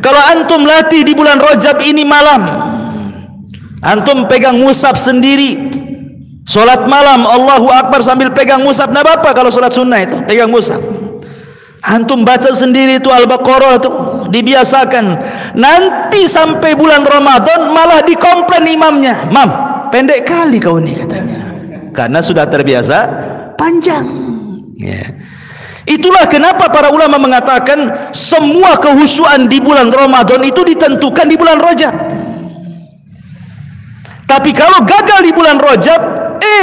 Kalau antum latih di bulan Rajab ini malam, antum pegang mushaf sendiri, solat malam Allahu Akbar sambil pegang mushaf, nah apa kalau solat sunnah itu pegang mushaf, antum baca sendiri itu Al-Baqarah itu, dibiasakan. Nanti sampai bulan Ramadan malah dikomplain imamnya, "Mam, pendek kali kau ini," katanya, karena sudah terbiasa panjang ya. Itulah kenapa para ulama mengatakan semua kehusuan di bulan Ramadan itu ditentukan di bulan Rajab. Tapi kalau gagal di bulan Rajab,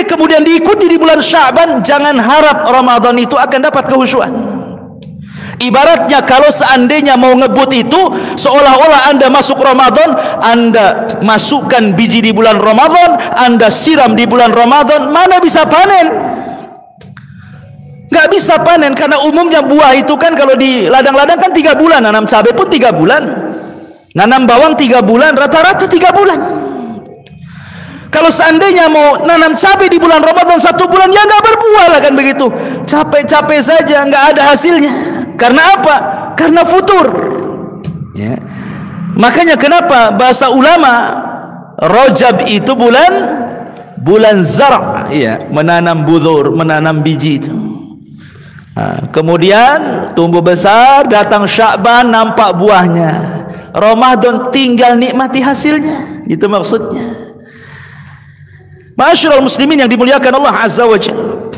kemudian diikuti di bulan Sya'ban, jangan harap Ramadan itu akan dapat kehusuan. Ibaratnya kalau seandainya mau ngebut itu, seolah-olah Anda masuk Ramadan, Anda masukkan biji di bulan Ramadan, Anda siram di bulan Ramadan, mana bisa panen? Nggak bisa panen, karena umumnya buah itu kan kalau di ladang-ladang kan 3 bulan, nanam cabai pun 3 bulan, nanam bawang 3 bulan, rata-rata 3 bulan. Kalau seandainya mau nanam cabai di bulan Ramadan 1 bulan, ya nggak berbuah lah kan begitu, capek-capek saja, nggak ada hasilnya. Karena apa? Karena futur ya. Makanya kenapa bahasa ulama Rajab itu bulan zar' ya, menanam budur, menanam biji itu. Kemudian tumbuh besar, datang Sya'ban nampak buahnya, Ramadan tinggal nikmati hasilnya. Itu maksudnya. Ma'asyiral muslimin yang dimuliakan Allah Azza wa Jalla.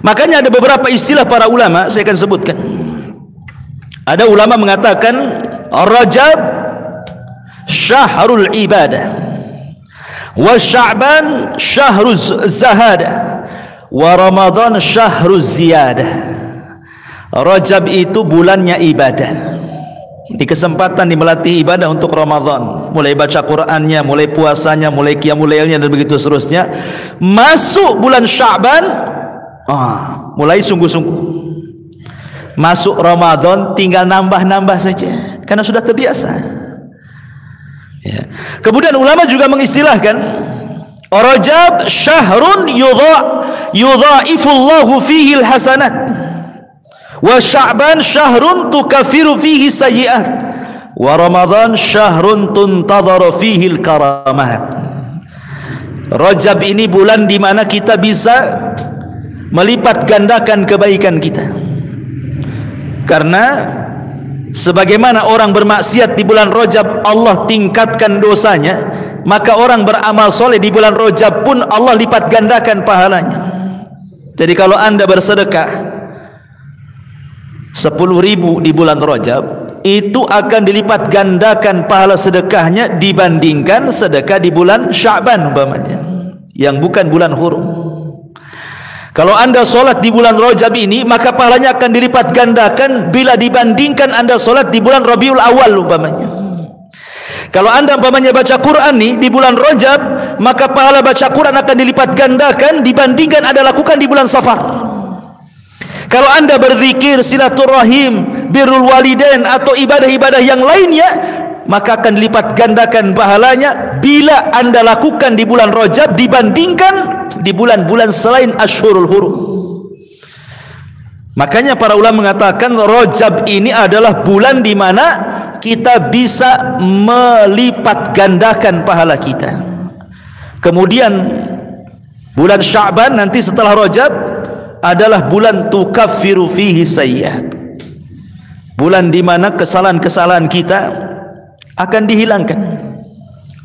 Makanya ada beberapa istilah para ulama saya akan sebutkan. Ada ulama mengatakan Rajab syahrul ibadah, wa Sya'ban syahruz zahadah, wa Ramadan syahruz ziyadah. Rajab itu bulannya ibadah, di kesempatan melatih ibadah untuk Ramadan, mulai baca Qurannya, mulai puasanya, mulai qiyamul lailnya dan begitu seterusnya. Masuk bulan Sya'ban, mulai sungguh-sungguh. Masuk Ramadan tinggal nambah-nambah saja karena sudah terbiasa. Ya. Kemudian ulama juga mengistilahkan Rajab syahrun yudha'ifullahu fihi al-hasanat, wa Sya'ban syahrun tukaffiru fihi sayyi'at, wa Ramadan syahrun tuntadharu fihi al-karamat. Rajab ini bulan di mana kita bisa melipat gandakan kebaikan kita. Karena sebagaimana orang bermaksiat di bulan Rajab Allah tingkatkan dosanya, maka orang beramal soleh di bulan Rajab pun Allah lipat gandakan pahalanya. Jadi kalau anda bersedekah 10.000 di bulan Rajab, itu akan dilipat gandakan pahala sedekahnya dibandingkan sedekah di bulan Sya'ban umpamanya, yang bukan bulan hurum. Kalau anda solat di bulan Rajab ini, maka pahalanya akan dilipat gandakan bila dibandingkan anda solat di bulan Rabiul Awal umpamanya. Kalau anda umpamanya baca Quran nih di bulan Rajab, maka pahala baca Quran akan dilipat gandakan dibandingkan anda lakukan di bulan Safar. Kalau anda berzikir, silaturahim, birrul walidain atau ibadah-ibadah yang lainnya, maka akan dilipat gandakan pahalanya bila anda lakukan di bulan Rajab dibandingkan di bulan-bulan selain Ashhurul Hurum. Makanya para ulama mengatakan Rajab ini adalah bulan di mana kita bisa melipat gandakan pahala kita. Kemudian bulan Sya'ban nanti setelah Rajab adalah bulan tukaffiru fihi sayyi'at, bulan di mana kesalahan-kesalahan kita akan dihilangkan.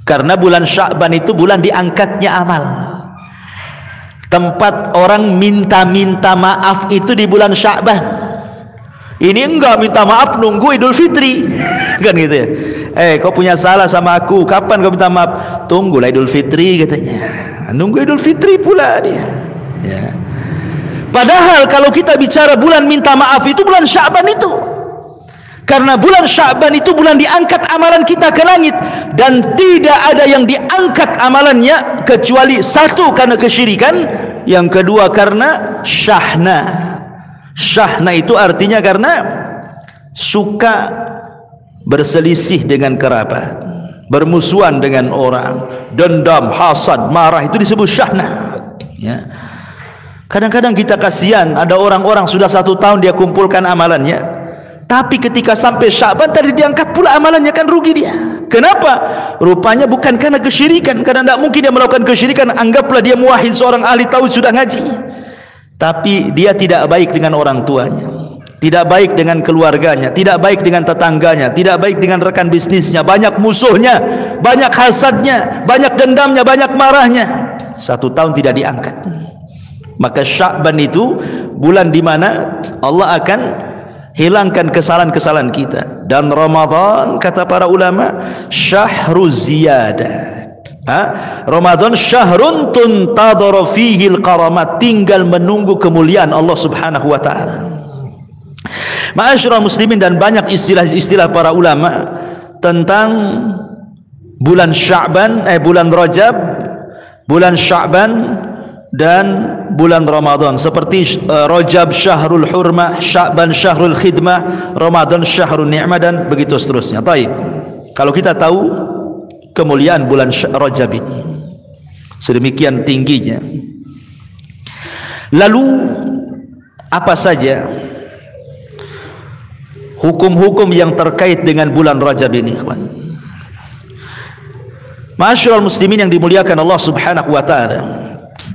Karena bulan Sya'ban itu bulan diangkatnya amal. Tempat orang minta-minta maaf itu di bulan Sya'ban. Ini enggak minta maaf nunggu Idul Fitri kan gitu ya. Kau punya salah sama aku, kapan kau minta maaf? Tunggulah Idul Fitri katanya. Nunggu Idul Fitri pula dia ya. Padahal kalau kita bicara bulan minta maaf itu bulan Sya'ban itu. Karena bulan Sya'ban itu bulan diangkat amalan kita ke langit, dan tidak ada yang diangkat amalannya kecuali satu karena kesyirikan, yang kedua karena syahna. Syahna itu artinya karena suka berselisih dengan kerabat, bermusuhan dengan orang, dendam, hasad, marah, itu disebut syahna ya. Kadang-kadang kita kasihan, ada orang-orang sudah 1 tahun dia kumpulkan amalannya, tapi ketika sampai Sya'ban tadi diangkat pula amalannya, kan rugi dia. Kenapa? Rupanya bukan karena kesyirikan, karena tidak mungkin dia melakukan kesyirikan. Anggaplah dia muwahhid, seorang ahli tauhid, sudah ngaji, tapi dia tidak baik dengan orang tuanya, tidak baik dengan keluarganya, tidak baik dengan tetangganya, tidak baik dengan rekan bisnisnya, banyak musuhnya, banyak hasadnya, banyak dendamnya, banyak marahnya. 1 tahun tidak diangkat. Maka Sya'ban itu bulan di mana Allah akan hilangkan kesalahan-kesalahan kita. Dan Ramadan kata para ulama syahru ziyadah. Ramadan syahrun tuntadharu fihi al-karamat, tinggal menunggu kemuliaan Allah Subhanahu wa taala. Ma'asyiral muslimin, dan banyak istilah-istilah para ulama tentang bulan Sya'ban, bulan Rajab, bulan Sya'ban dan bulan Ramadan, seperti Rajab syahrul hurmah, Sya'ban syahrul khidmah, Ramadan syahrul ni'mah, dan begitu seterusnya. Baik, kalau kita tahu kemuliaan bulan Rajab ini sedemikian tingginya, lalu apa saja hukum-hukum yang terkait dengan bulan Rajab ini, kawan? Ma'asyiral muslimin yang dimuliakan Allah Subhanahu wa taala,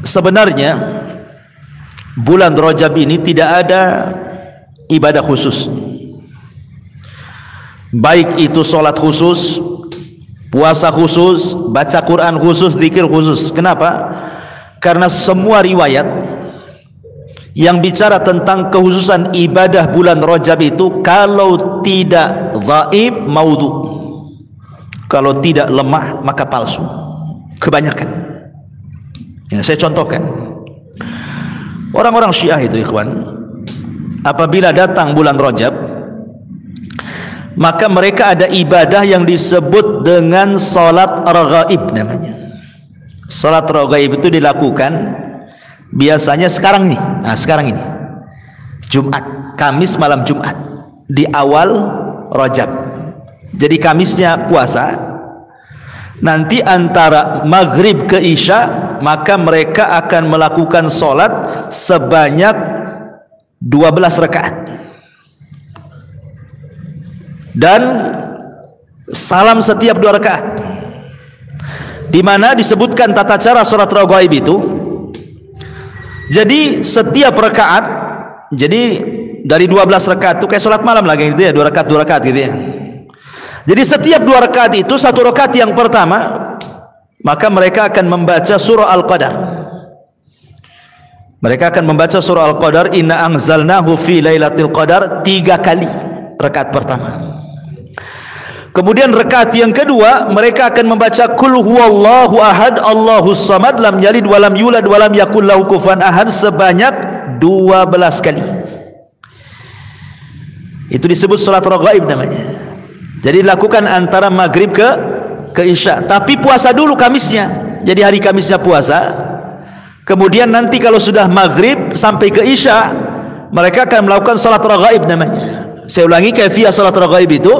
sebenarnya bulan Rajab ini tidak ada ibadah khusus, baik itu solat khusus, puasa khusus, baca Quran khusus, zikir khusus. Kenapa? Karena semua riwayat yang bicara tentang kekhususan ibadah bulan Rajab itu, kalau tidak dhaif, maudhu. Kalau tidak lemah, maka palsu. Kebanyakan ya, saya contohkan. Orang-orang Syiah itu, ikhwan, apabila datang bulan Rajab, maka mereka ada ibadah yang disebut dengan salat raghaib namanya. Salat raghaib itu dilakukan biasanya sekarang nih. Nah, sekarang ini Jumat, Kamis malam Jumat di awal Rajab. Jadi Kamisnya puasa. Nanti antara maghrib ke isya maka mereka akan melakukan salat sebanyak 12 rakaat. Dan salam setiap 2 rakaat. Di mana disebutkan tata cara salat raghaib itu. Jadi setiap rakaat, jadi dari 12 rakaat itu kayak salat malam lagi gitu ya, 2 rakaat gitu ya. Jadi setiap 2 rakaat itu, 1 rakaat yang pertama maka mereka akan membaca surah Al-Qadar. Mereka akan membaca surah Al-Qadar, inna anzalnahu fi lailatul qadar 3 kali rakaat pertama. Kemudian rakaat yang kedua mereka akan membaca qul huwallahu ahad Allahus samad lam yalid walam yulad walam yakul lahu kufuwan ahad sebanyak 12 kali. Itu disebut salat raghaib namanya. Jadi dilakukan antara maghrib ke isya. Tapi puasa dulu Kamisnya. Jadi hari Kamisnya puasa. Kemudian nanti kalau sudah maghrib sampai ke isya, mereka akan melakukan salat raghaib namanya. Saya ulangi, kaifiyah salat raghaib itu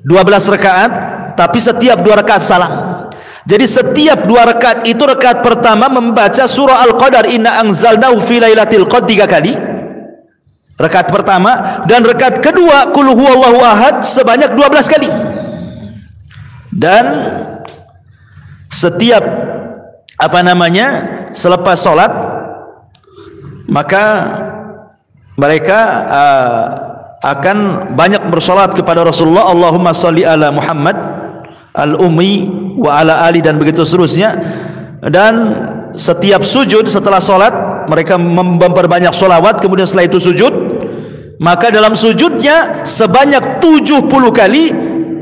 12 rakaat, tapi setiap 2 rakaat salam. Jadi setiap 2 rakaat itu, rakaat pertama membaca surah Al-Qadar, inna anzalnahu fi lailatul qadar 3 kali. Rakaat pertama, dan rakaat kedua qul huwallahu ahad sebanyak 12 kali. Dan setiap selepas salat maka mereka akan banyak bersolat kepada Rasulullah, Allahumma salli ala Muhammad al-ummi wa ala ali, dan begitu seterusnya. Dan setiap sujud setelah solat mereka memperbanyak solawat. Kemudian setelah itu sujud, maka dalam sujudnya sebanyak 70 kali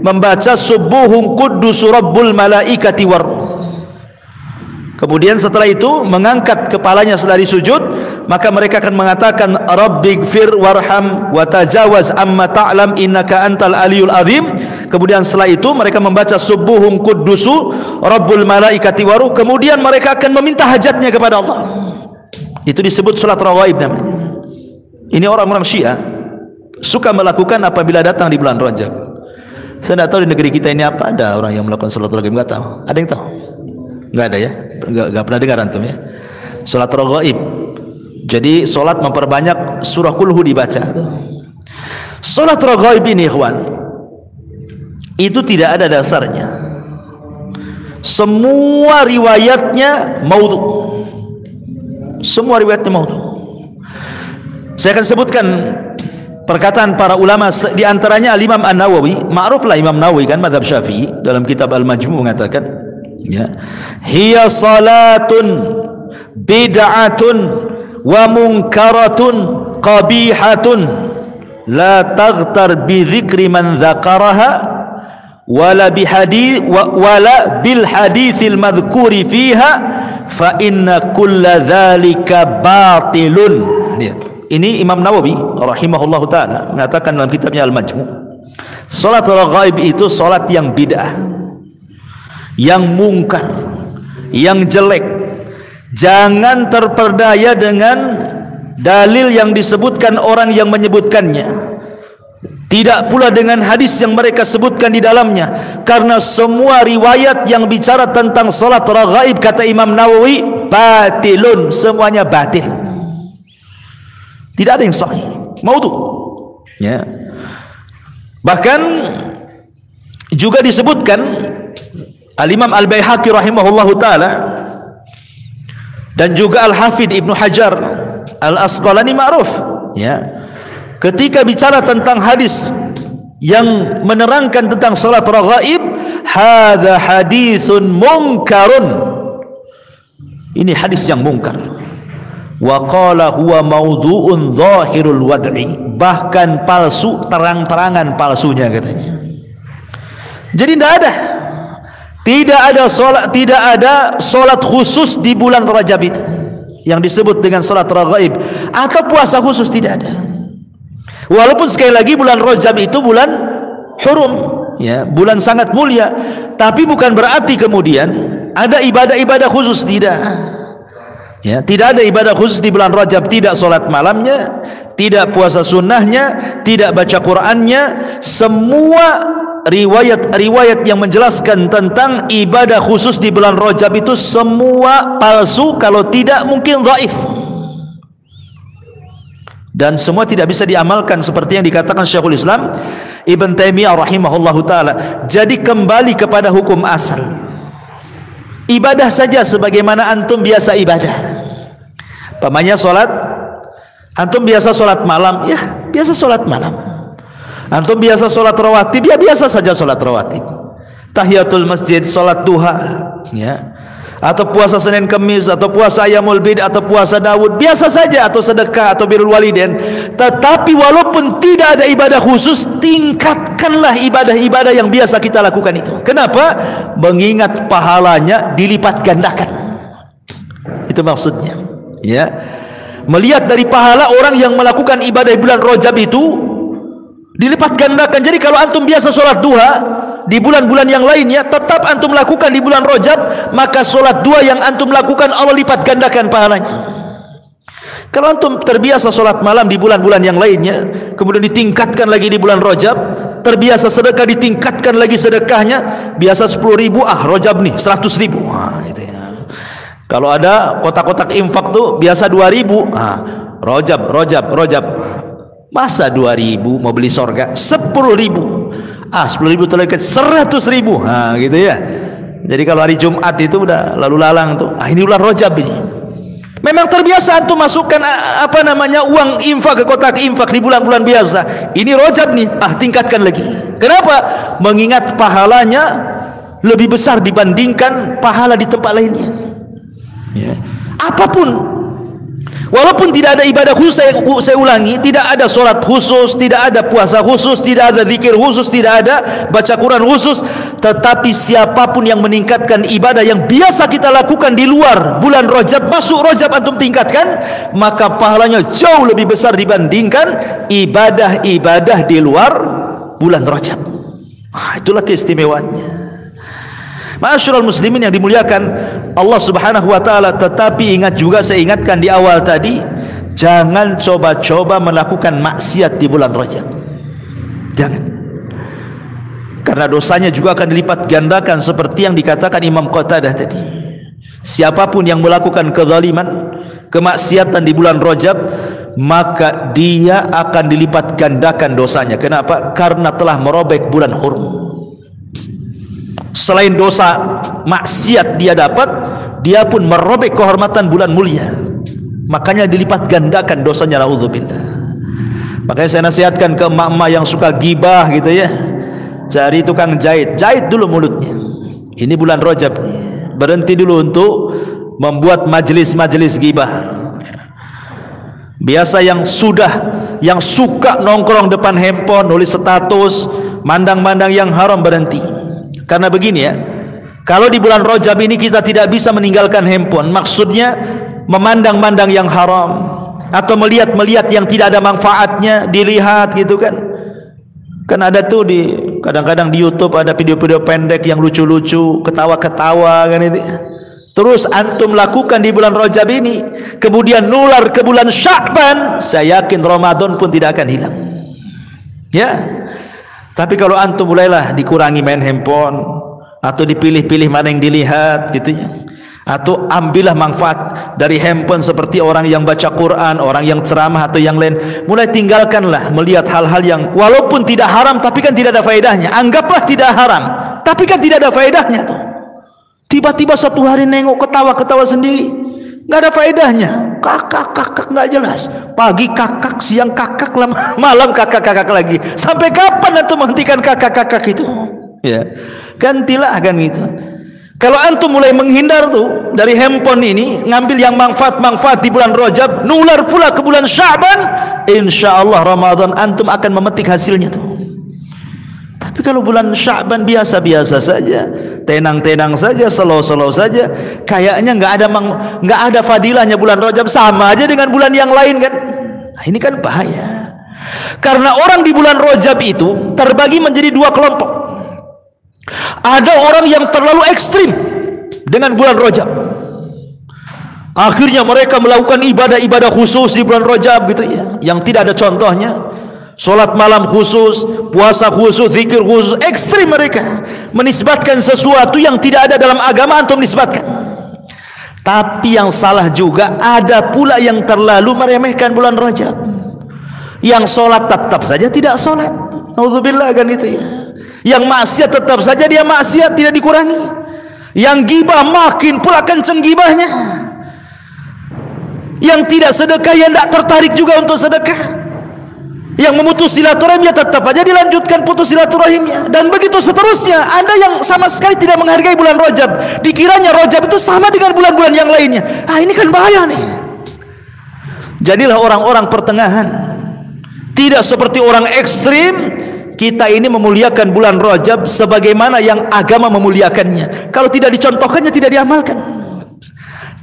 membaca subuhun quddus rabbul malaikati war. Kemudian setelah itu mengangkat kepalanya dari sujud, maka mereka akan mengatakan rabbighfir warham wa tajawaz amma ta'lam innaka antal aliyul azim. Kemudian setelah itu mereka membaca subuhun quddusu rabbul malaikati waruh. Kemudian mereka akan meminta hajatnya kepada Allah. Itu disebut salat raghaib namanya. Ini orang-orang Syiah suka melakukan apabila datang di bulan Rajab. Saya tidak tahu di negeri kita ini apa ada orang yang melakukan salat raghaib, enggak tahu. Ada yang tahu? Enggak ada ya? Enggak pernah dengar antum ya? Salat raghaib. Jadi salat memperbanyak surah Qul Hu dibaca. Salat raghaib ini ikhwan, itu tidak ada dasarnya. Semua riwayatnya maudhu. Semua riwayatnya maudhu. Saya akan sebutkan perkataan para ulama, di antaranya Al-Imam An-Nawawi. Ma'ruflah Imam Nawawi kan mazhab Syafi'i, dalam kitab Al-Majmu' mengatakan, ya, hiya salatun bid'atun wa munkaratun qabihatun la taghtar bi dzikri man dzakaraha wala bi hadits wala bil haditsil madhkuri fiha fa inna kulla dzalika batilun. Ini Imam Nawawi rahimahullahu taala mengatakan dalam kitabnya Al-Majmu', salat raghaib itu salat yang bid'ah, yang mungkar, yang jelek. Jangan terperdaya dengan dalil yang disebutkan orang yang menyebutkannya, tidak pula dengan hadis yang mereka sebutkan di dalamnya, karena semua riwayat yang bicara tentang salat raghaib, kata Imam Nawawi, batilun, semuanya batil, tidak ada yang sahih, maudhu, ya. Bahkan juga disebutkan Al-Imam Al-Baihaqi rahimahullahu ta'ala dan juga Al-Hafidh Ibnu Hajar Al-Asqalani ma'ruf, ya, ketika bicara tentang hadis yang menerangkan tentang salat raghaib, hadza haditsun munkarun, ini hadis yang mungkar. Wa qala huwa maudhu'un zahirul wad'i, bahkan palsu, terang-terangan palsunya katanya. Jadi tidak ada solat khusus di bulan Rajab itu yang disebut dengan solat raghaib, atau puasa khusus, tidak ada. Walaupun sekali lagi bulan Rajab itu bulan hurum, ya, bulan sangat mulia. Tapi bukan berarti kemudian ada ibadah-ibadah khusus, tidak. Ya, tidak ada ibadah khusus di bulan Rajab, tidak solat malamnya, tidak puasa sunnahnya, tidak baca Qur'annya. Semua riwayat-riwayat yang menjelaskan tentang ibadah khusus di bulan Rajab itu semua palsu, kalau tidak mungkin dhaif. Dan semua tidak bisa diamalkan seperti yang dikatakan Syekhul Islam Ibn Taimiyah rahimahullahu taala. Jadi kembali kepada hukum asal. Ibadah saja sebagaimana antum biasa ibadah. Pamannya solat, antum biasa solat malam, ya biasa solat malam. Antum biasa solat rawatib, ya biasa saja solat rawatib. Tahiyatul masjid, solat duha, ya. Atau puasa Senin Kemis, atau puasa Ayyamul Bid, atau puasa Daud, biasa saja, atau sedekah, atau birrul walidain. Tetapi walaupun tidak ada ibadah khusus, tingkatkanlah ibadah-ibadah yang biasa kita lakukan itu. Kenapa? Mengingat pahalanya dilipat gandakan. Itu maksudnya. Ya, melihat dari pahala orang yang melakukan ibadah di bulan Rajab itu dilipat gandakan. Jadi kalau antum biasa sholat duha di bulan-bulan yang lainnya, tetap antum lakukan di bulan Rajab, maka sholat duha yang antum lakukan Allah lipat gandakan pahalanya. Kalau antum terbiasa sholat malam di bulan-bulan yang lainnya, kemudian ditingkatkan lagi di bulan Rajab, terbiasa sedekah ditingkatkan lagi sedekahnya, biasa 10.000, Rajab nih 100.000, gitu ya. Kalau ada kotak-kotak infak tuh biasa 2.000, Rajab. Masa 2.000 mau beli sorga? 10.000, 10.000 terleket 100.000, gitu ya. Jadi kalau hari Jumat itu udah lalu lalang tuh, ini bulan Rajab ini. Memang terbiasa antum masukkan uang infak ke kotak infak di bulan-bulan biasa. Ini Rajab nih, tingkatkan lagi. Kenapa? Mengingat pahalanya lebih besar dibandingkan pahala di tempat lainnya. Ya. Apapun, walaupun tidak ada ibadah khusus, saya ulangi, tidak ada solat khusus, tidak ada puasa khusus, tidak ada zikir khusus, tidak ada baca Quran khusus, tetapi siapapun yang meningkatkan ibadah yang biasa kita lakukan di luar bulan Rajab, masuk Rajab antum tingkatkan, maka pahalanya jauh lebih besar dibandingkan ibadah-ibadah di luar bulan Rajab. Itulah keistimewaannya. Ma'asyiral muslimin yang dimuliakan Allah Subhanahu wa taala. Tetapi ingat juga, saya ingatkan di awal tadi, jangan coba-coba melakukan maksiat di bulan Rajab. Jangan. Karena dosanya juga akan dilipat gandakan seperti yang dikatakan Imam Qatadah tadi. Siapapun yang melakukan kezaliman, kemaksiatan di bulan Rajab, maka dia akan dilipat gandakan dosanya. Kenapa? Karena telah merobek bulan hurum. Selain dosa maksiat dia dapat, dia pun merobek kehormatan bulan mulia. Makanya dilipat gandakan dosanya, naudzubillah. Makanya saya nasihatkan ke emak-emak yang suka gibah gitu ya, cari tukang jahit, jahit dulu mulutnya. Ini bulan Rajab nih, berhenti dulu untuk membuat majelis-majelis gibah. Biasa yang suka nongkrong depan handphone, nulis status, mandang-mandang yang haram, berhenti. Karena begini ya, kalau di bulan Rajab ini kita tidak bisa meninggalkan handphone, maksudnya memandang-mandang yang haram atau melihat-melihat yang tidak ada manfaatnya, dilihat gitu kan. Kan ada tuh kadang-kadang di YouTube ada video-video pendek yang lucu-lucu, ketawa-ketawa kan itu. Terus antum lakukan di bulan Rajab ini, kemudian nular ke bulan Sya'ban, saya yakin Ramadan pun tidak akan hilang. Ya. Tapi kalau antum mulailah dikurangi main handphone, atau dipilih-pilih mana yang dilihat gitu ya, atau ambillah manfaat dari handphone seperti orang yang baca Quran, orang yang ceramah atau yang lain, mulai tinggalkanlah melihat hal-hal yang walaupun tidak haram tapi kan tidak ada faedahnya. Anggaplah tidak haram tapi kan tidak ada faedahnya tuh. Tiba-tiba satu hari nengok ketawa-ketawa sendiri, nggak ada faedahnya, kakak nggak jelas, pagi kakak, siang kakak, malam kakak lagi. Sampai kapan antum menghentikan kakak itu? Ya, gantilah kan gitu. Kalau antum mulai menghindar tuh dari handphone ini, ngambil yang manfaat di bulan Rajab, nular pula ke bulan Sya'ban, insya Allah Ramadan antum akan memetik hasilnya tuh. Tapi kalau bulan Sya'ban biasa-biasa saja, tenang-tenang saja, slow-slow saja, kayaknya nggak ada fadilahnya bulan Rajab, sama aja dengan bulan yang lain kan. Nah, ini kan bahaya. Karena orang di bulan Rajab itu terbagi menjadi dua kelompok. Ada orang yang terlalu ekstrim dengan bulan Rajab. Akhirnya mereka melakukan ibadah-ibadah khusus di bulan Rajab gitu ya, yang tidak ada contohnya. Solat malam khusus, puasa khusus, zikir khusus. Ekstrim mereka menisbatkan sesuatu yang tidak ada dalam agama antum nisbatkan. Tapi yang salah juga ada pula yang terlalu meremehkan bulan Rajab. Yang solat tetap saja tidak solat, naudzubillah kan itu ya. Yang maksiat tetap saja dia maksiat, tidak dikurangi. Yang gibah makin pula kenceng gibahnya. Yang tidak sedekah yang tidak tertarik juga untuk sedekah. Yang memutus silaturahimnya tetap aja dilanjutkan putus silaturahimnya, dan begitu seterusnya. Ada yang sama sekali tidak menghargai bulan Rajab, dikiranya Rajab itu sama dengan bulan-bulan yang lainnya. Ini kan bahaya nih. Jadilah orang-orang pertengahan, tidak seperti orang ekstrim. Kita ini memuliakan bulan Rajab sebagaimana yang agama memuliakannya. Kalau tidak dicontohkannya tidak diamalkan.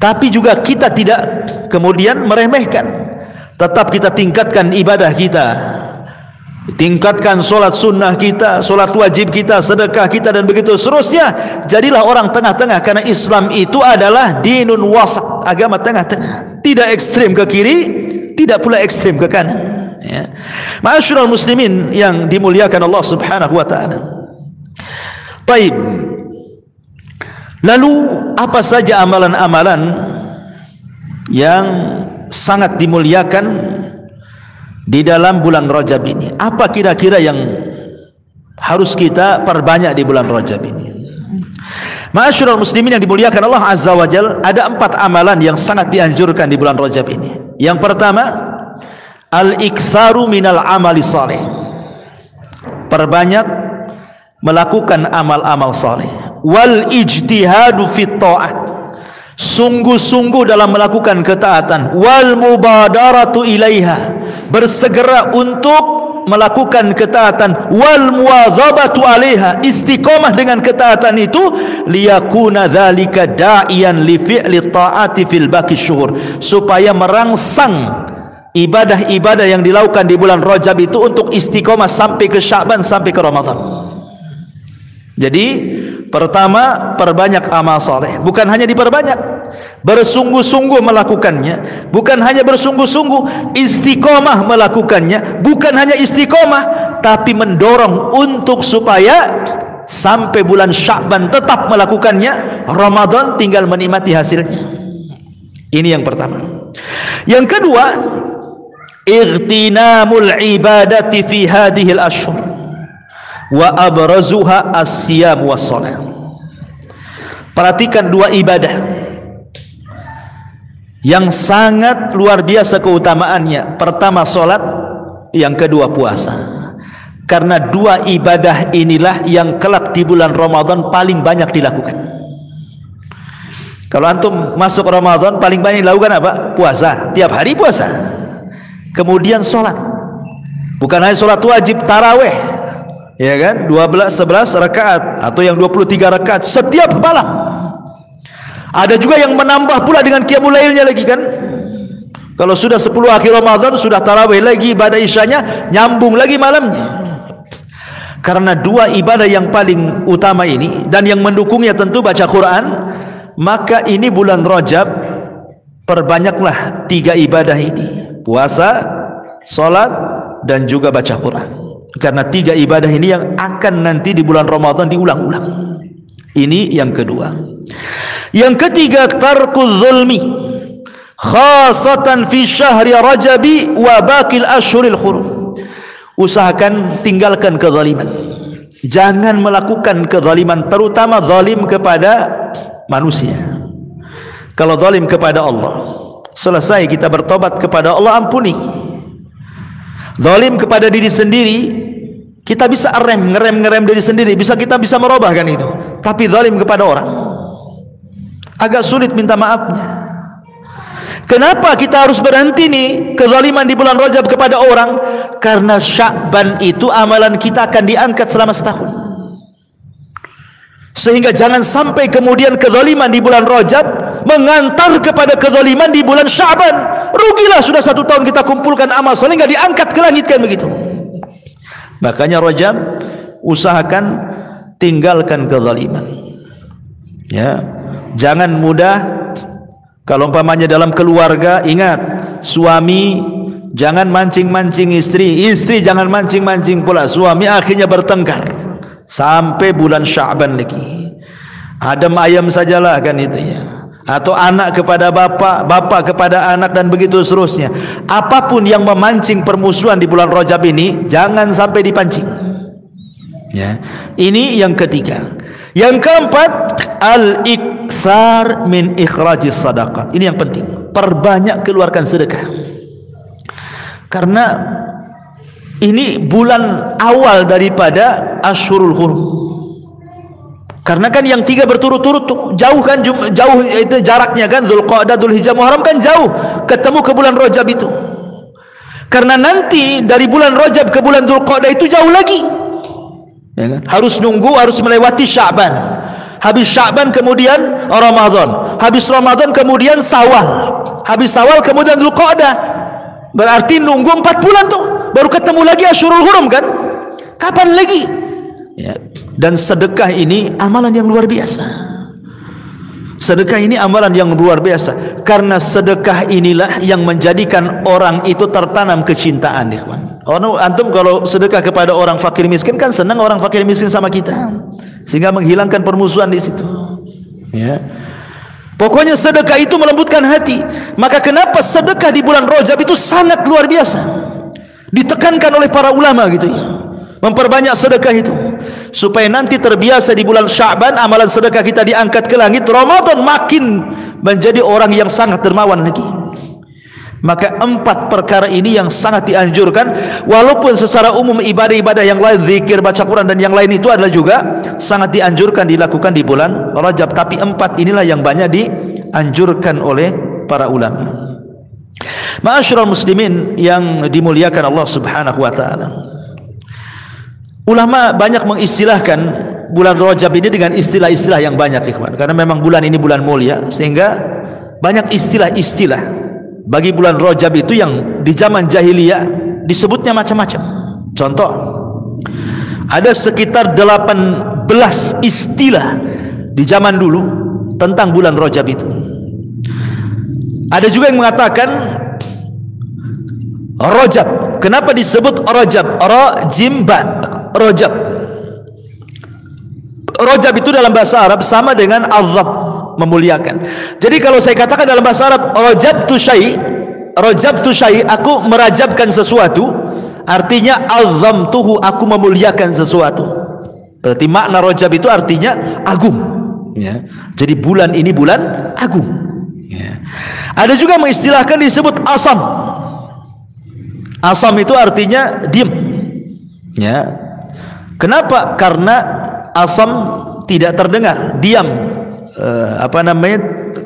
Tapi juga kita tidak kemudian meremehkan. Tetap kita tingkatkan ibadah kita, tingkatkan solat sunnah kita, solat wajib kita, sedekah kita, dan begitu seterusnya. Jadilah orang tengah-tengah, karena Islam itu adalah dinun wasat, agama tengah-tengah, tidak ekstrim ke kiri, tidak pula ekstrim ke kanan ya. Ma'asyiral muslimin yang dimuliakan Allah subhanahu wa ta'ala. Baik, lalu apa saja amalan-amalan yang sangat dimuliakan di dalam bulan Rajab ini? Apa kira-kira yang harus kita perbanyak di bulan Rajab ini? Ma'asyiral muslimin yang dimuliakan Allah azza wa jalla, ada 4 amalan yang sangat dianjurkan di bulan Rajab ini. Yang pertama, al-iktsaru minal amali saleh. Perbanyak melakukan amal-amal saleh. Wal ijtihadu fit ta'at. Sungguh-sungguh dalam melakukan ketaatan. Wal mubadaratu ilaiha, bersegera untuk melakukan ketaatan. Wal muwadzabatu alaiha, istiqomah dengan ketaatan itu. Liyakuna dzalika da'iyan li fi'li ta'ati fil baqi syuhur, supaya merangsang ibadah-ibadah yang dilakukan di bulan Rajab itu untuk istiqomah sampai ke Sya'ban, sampai ke Ramadan. Jadi pertama, perbanyak amal soleh. Bukan hanya diperbanyak, bersungguh-sungguh melakukannya. Bukan hanya bersungguh-sungguh, istiqomah melakukannya. Bukan hanya istiqomah, tapi mendorong untuk supaya sampai bulan Sya'ban tetap melakukannya. Ramadan tinggal menikmati hasilnya. Ini yang pertama. Yang kedua, ightinamul ibadati fi hadhil ashhur wa abrazuha as-siyam was-shalah. Perhatikan 2 ibadah yang sangat luar biasa keutamaannya. Pertama salat, yang kedua puasa. Karena 2 ibadah inilah yang kelak di bulan Ramadan paling banyak dilakukan. Kalau antum masuk Ramadan, paling banyak dilakukan apa? Puasa. Tiap hari puasa. Kemudian salat. Bukan hanya salat wajib, tarawih, ya kan, 11 rakaat atau yang 23 rakaat setiap malam. Ada juga yang menambah pula dengan qiyamul lailnya lagi kan. Kalau sudah 10 akhir Ramadan, sudah tarawih lagi, ibadah isyanya nyambung lagi malamnya. Karena 2 ibadah yang paling utama ini, dan yang mendukungnya tentu baca Quran, maka ini bulan Rajab perbanyaklah 3 ibadah ini: puasa, salat, dan juga baca Quran. Karena 3 ibadah ini yang akan nanti di bulan Ramadan diulang-ulang. Ini yang kedua. Yang ketiga, tarkul zulmi, khasatan fi syahri Rajabi wa baqil ashhuril hurum. Usahakan tinggalkan kezaliman. Jangan melakukan kezaliman, terutama zalim kepada manusia. Kalau zalim kepada Allah, selesai kita bertobat kepada Allah, ampuni. Zalim kepada diri sendiri, kita bisa ngerem diri sendiri, kita bisa merubah kan itu. Tapi zalim kepada orang, agak sulit minta maafnya. Kenapa kita harus berhenti nih kezaliman di bulan Rajab kepada orang? Karena Sya'ban itu amalan kita akan diangkat selama setahun. Sehingga jangan sampai kemudian kezaliman di bulan Rajab mengantar kepada kezaliman di bulan Sya'ban. rugilah sudah 1 tahun kita kumpulkan amal soleh nggak diangkat ke langit kan begitu. Makanya Rajab usahakan tinggalkan kezaliman. Ya, jangan mudah. Kalau umpamanya dalam keluarga, ingat, suami jangan mancing-mancing istri, istri jangan mancing-mancing pula suami, akhirnya bertengkar sampai bulan Sya'ban lagi. Adem ayam sajalah kan itu ya. Atau anak kepada bapak, bapak kepada anak, dan begitu seterusnya. Apapun yang memancing permusuhan di bulan Rajab ini jangan sampai dipancing. Ya. Ini yang ketiga. Yang keempat, al-iktsar min ikhrajis sadaqat. Ini yang penting. Perbanyak keluarkan sedekah. Karena ini bulan awal daripada Ashurul Hurum. Karena kan yang 3 berturut-turut tuh jauh kan, jauh itu jaraknya kan, Dzulqa'dah, Dzulhijjah, Muharram kan jauh, ketemu ke bulan Rajab itu. Karena nanti dari bulan Rajab ke bulan Dzulqa'dah itu jauh lagi. Ya kan? Harus nunggu, harus melewati Sya'ban. Habis Sya'ban kemudian Ramadan. Habis Ramadan kemudian Syawal. Habis Syawal kemudian Dzulqa'dah. Berarti nunggu 4 bulan tuh baru ketemu lagi Ashurul Hurum kan? Kapan lagi? Ya. Dan sedekah ini amalan yang luar biasa. Sedekah ini amalan yang luar biasa. Karena sedekah inilah yang menjadikan orang itu tertanam kecintaan, ikhwan. Antum kalau sedekah kepada orang fakir miskin kan senang orang fakir miskin sama kita, sehingga menghilangkan permusuhan di situ. Ya. Pokoknya sedekah itu melembutkan hati. Maka kenapa sedekah di bulan Rajab itu sangat luar biasa, ditekankan oleh para ulama gitu ya. Memperbanyak sedekah itu supaya nanti terbiasa di bulan Sya'ban amalan sedekah kita diangkat ke langit. Ramadan makin menjadi orang yang sangat dermawan lagi. Maka 4 perkara ini yang sangat dianjurkan, walaupun secara umum ibadah-ibadah yang lain, zikir, baca Quran dan yang lain itu adalah juga sangat dianjurkan dilakukan di bulan Rajab, tapi 4 inilah yang banyak dianjurkan oleh para ulama. Ma'asyiral muslimin yang dimuliakan Allah Subhanahu wa taala. Ulama banyak mengistilahkan bulan Rajab ini dengan istilah-istilah yang banyak, ikhwan. Karena memang bulan ini bulan mulia, sehingga banyak istilah-istilah bagi bulan Rajab itu yang di zaman jahiliyah disebutnya macam-macam. Contoh, ada sekitar 18 istilah di zaman dulu tentang bulan Rajab itu. Ada juga yang mengatakan Rajab. Kenapa disebut Rajab? Ra-jim ba, Rajab. Rajab itu dalam bahasa Arab sama dengan azab, memuliakan. Jadi kalau saya katakan dalam bahasa Arab rajabtu syai, aku merajabkan sesuatu, artinya azamtuhu, aku memuliakan sesuatu. Berarti makna Rajab itu artinya agung, ya. Jadi bulan ini bulan agung, ya. Ada juga mengistilahkan disebut asam. Asam itu artinya diam, ya. Kenapa? Karena asam tidak terdengar, diam,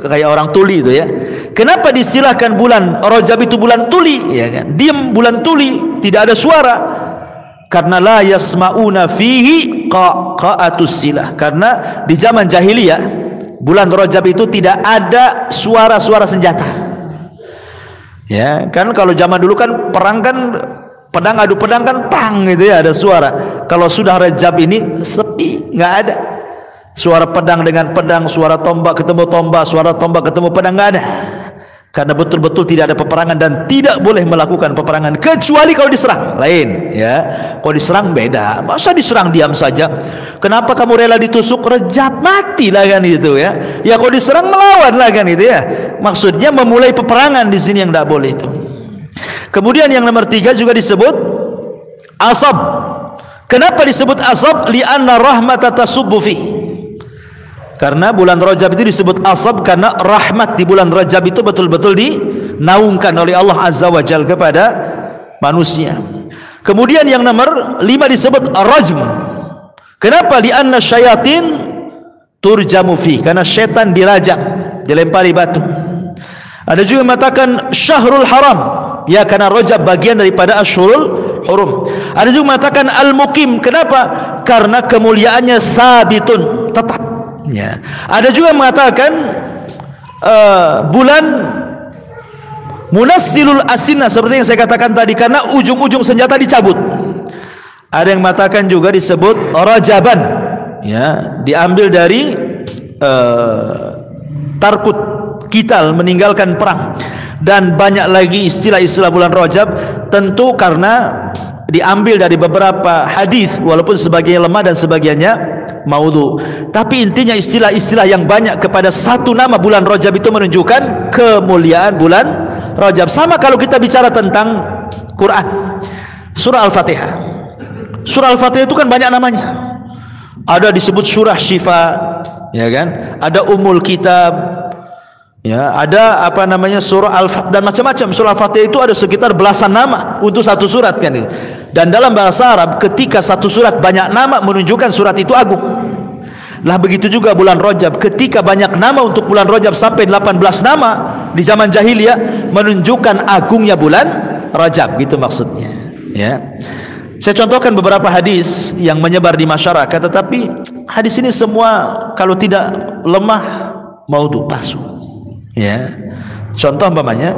kayak orang tuli itu ya. Kenapa distilahkan bulan Rajab itu bulan tuli, ya kan? Diam, bulan tuli, tidak ada suara. Karena la yasmauna fihi qaqatus silah. Karena di zaman jahiliyah bulan Rajab itu tidak ada suara-suara senjata. Ya, kan kalau zaman dulu kan perang kan pedang adu pedang kan pang gitu ya, ada suara. Kalau sudah Rajab ini sepi, nggak ada. Suara pedang dengan pedang, suara tombak ketemu tombak, suara tombak ketemu pedang, nggak ada. Karena betul-betul tidak ada peperangan dan tidak boleh melakukan peperangan kecuali kalau diserang. Lain, ya. Kalau diserang beda. Masa diserang diam saja? Kenapa kamu rela ditusuk? Rajab, mati lah kan itu ya. Ya kalau diserang melawan lah kan itu ya. Maksudnya memulai peperangan di sini yang tidak boleh itu. Kemudian yang nomor 3 juga disebut asab. Kenapa disebut asab? Li'anna rahmata tasubbu fi. Karena bulan Rajab itu disebut asab karena rahmat di bulan Rajab itu betul-betul dinaungkan oleh Allah Azza wa Jalla kepada manusia. Kemudian yang nomor 5 disebut rajm. Kenapa? Li'anna syayatin turjamu fi. Karena syaitan dirajam, dilempari batu. Ada juga yang mengatakan syahrul haram. Ya, karena Rajab bagian daripada Ashurul Hurum. Ada juga mengatakan al-muqim. Kenapa? Karena kemuliaannya sabitun, tetap. Ya. Ada juga mengatakan bulan Munassilul asinna, seperti yang saya katakan tadi, karena ujung-ujung senjata dicabut. Ada yang mengatakan juga disebut rajaban, ya, diambil dari tarkut qital, meninggalkan perang. Dan banyak lagi istilah-istilah bulan Rajab, tentu karena diambil dari beberapa hadis, walaupun sebagiannya lemah dan sebagiannya maudhu. Tapi intinya istilah-istilah yang banyak kepada satu nama bulan Rajab itu menunjukkan kemuliaan bulan Rajab. Sama kalau kita bicara tentang Quran, surah Al-Fatihah. Surah Al-Fatihah itu kan banyak namanya. Ada disebut surah Syifa, ya kan? Ada Ummul Kitab, ya, ada apa namanya surah Al-Fatihah dan macam-macam. Surah Al-Fatihah itu ada sekitar belasan nama untuk satu surat kan. Dan dalam bahasa Arab, ketika satu surat banyak nama menunjukkan surat itu agung. Lah begitu juga bulan Rajab, ketika banyak nama untuk bulan Rajab sampai 18 nama di zaman jahiliyah menunjukkan agungnya bulan Rajab, gitu maksudnya, ya. Saya contohkan beberapa hadis yang menyebar di masyarakat, tetapi hadis ini semua kalau tidak lemah maudhu, palsu, ya. Contoh umpamanya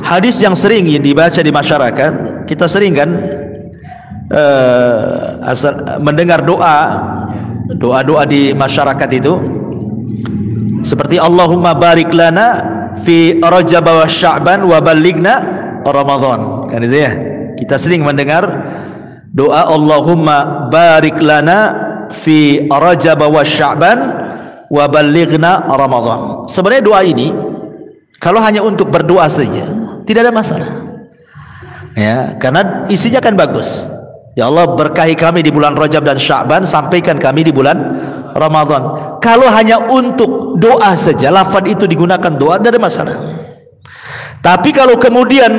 hadis yang sering dibaca di masyarakat, kita sering kan mendengar doa di masyarakat itu seperti Allahumma barik lana fi Rajab wa Sya'ban wa ballighna Ramadan, kan itu ya. Kita sering mendengar doa Allahumma barik lana fi Rajab wa Sya'ban wa ballighna Ramadan. Sebenarnya doa ini kalau hanya untuk berdoa saja tidak ada masalah, ya, karena isinya kan bagus. Ya Allah, berkahi kami di bulan Rajab dan Sya'ban, sampaikan kami di bulan Ramadan. Kalau hanya untuk doa saja, lafaz itu digunakan doa, tidak ada masalah. Tapi kalau kemudian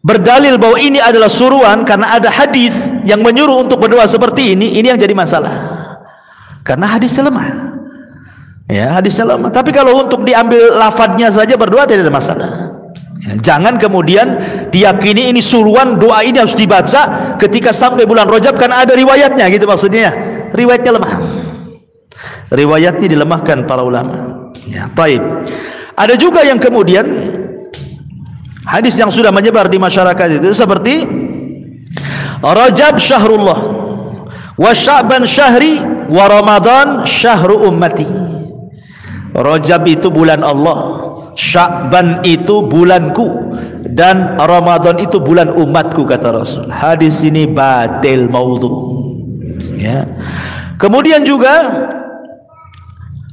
berdalil bahwa ini adalah suruhan karena ada hadis yang menyuruh untuk berdoa seperti ini yang jadi masalah. Karena hadisnya lemah. Ya, hadisnya lemah. Tapi kalau untuk diambil lafadznya saja berdoa tidak ada masalah. Ya, jangan kemudian diyakini ini suruhan, doa ini harus dibaca ketika sampai bulan Rajab karena ada riwayatnya, gitu maksudnya. Riwayatnya lemah. Riwayatnya dilemahkan para ulama. Ya, taib. Ada juga yang kemudian hadis yang sudah menyebar di masyarakat itu seperti Rajab syahrullah wa Sya'ban syahri wa Ramadan syahru ummati. Rajab itu bulan Allah, Sya'ban itu bulanku, dan Ramadan itu bulan umatku, kata Rasul. Hadis ini batil, maudhu, ya. Kemudian juga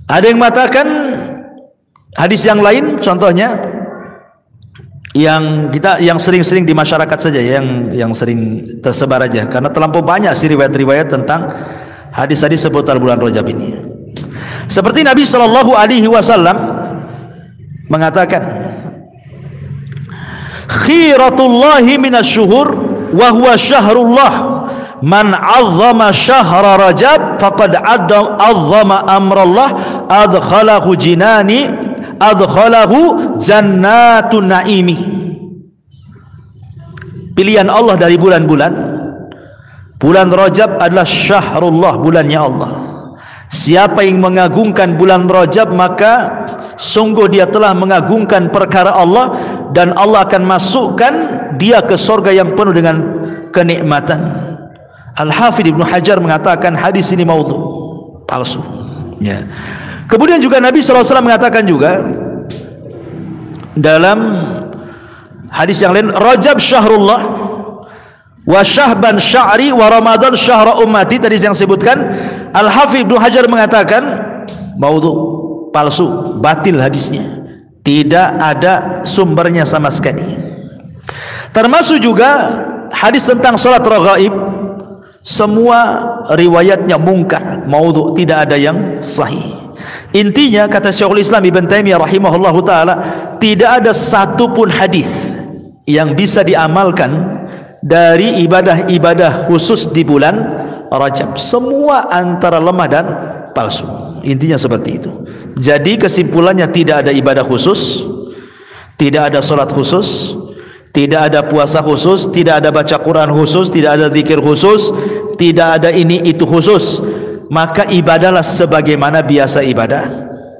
ada yang mengatakan hadis yang lain, contohnya yang sering-sering di masyarakat saja, yang sering tersebar aja, karena terlampau banyak sih riwayat-riwayat tentang hadis-hadis seputar bulan Rajab ini. Seperti Nabi sallallahu alaihi wasallam mengatakan, khiratullahi minasyuhur wa huwa syahrullah, man 'azzama syahra Rajab faqad 'azzama amrallah, adkhalahu jannatun naimi. Pilihan Allah dari bulan-bulan, bulan Rajab adalah syahrullah, bulannya Allah. Siapa yang mengagungkan bulan Rajab, maka sungguh dia telah mengagungkan perkara Allah, dan Allah akan masukkan dia ke surga yang penuh dengan kenikmatan. Al-Hafidz Ibnu Hajar mengatakan hadis ini maudhu, palsu, ya. Kemudian juga Nabi SAW mengatakan juga dalam hadis yang lain, Rajab syahrullah wa Sya'ban sya'ri wa Ramadan syahra ummati. Tadi yang sebutkan, Al-Hafidz Ibnu Hajar mengatakan maudhu, palsu, batil hadisnya, tidak ada sumbernya sama sekali. Termasuk juga hadis tentang salat raghaib, semua riwayatnya mungkar, maudhu, tidak ada yang sahih. Intinya, kata Syekhul Islam Ibn Taimiyah rahimahullahu taala, tidak ada satupun hadis yang bisa diamalkan dari ibadah-ibadah khusus di bulan Rajab. Semua antara lemah dan palsu. Intinya seperti itu. Jadi kesimpulannya, tidak ada ibadah khusus, tidak ada salat khusus, tidak ada puasa khusus, tidak ada baca Quran khusus, tidak ada zikir khusus, tidak ada ini itu khusus. Maka ibadahlah sebagaimana biasa ibadah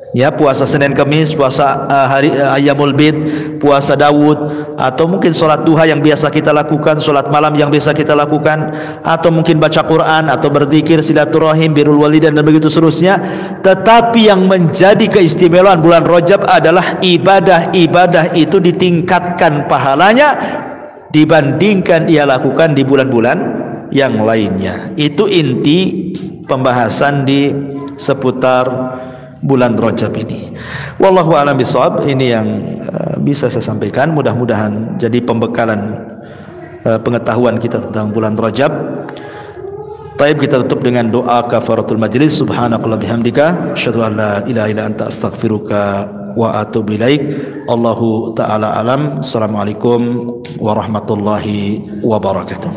Ya, puasa Senin Kamis, puasa hari Ayyamul Bid, puasa Daud, atau mungkin solat duha yang biasa kita lakukan, solat malam yang biasa kita lakukan, atau mungkin baca Quran, atau berzikir, silaturahim, birrul walidain dan begitu seterusnya. Tetapi yang menjadi keistimewaan bulan Rajab adalah ibadah-ibadah itu ditingkatkan pahalanya dibandingkan ia lakukan di bulan-bulan yang lainnya. Itu inti pembahasan di seputar bulan Rajab ini. Wallahu a'lam bishawab. Ini yang bisa saya sampaikan, mudah-mudahan jadi pembekalan pengetahuan kita tentang bulan Rajab. Baik, kita tutup dengan doa kafaratul majlis. Subhanakallah bihamdika asyhadu an la ilaha illa anta astaghfiruka wa atubu ilaik. Allahu taala alam. Assalamualaikum warahmatullahi wabarakatuh.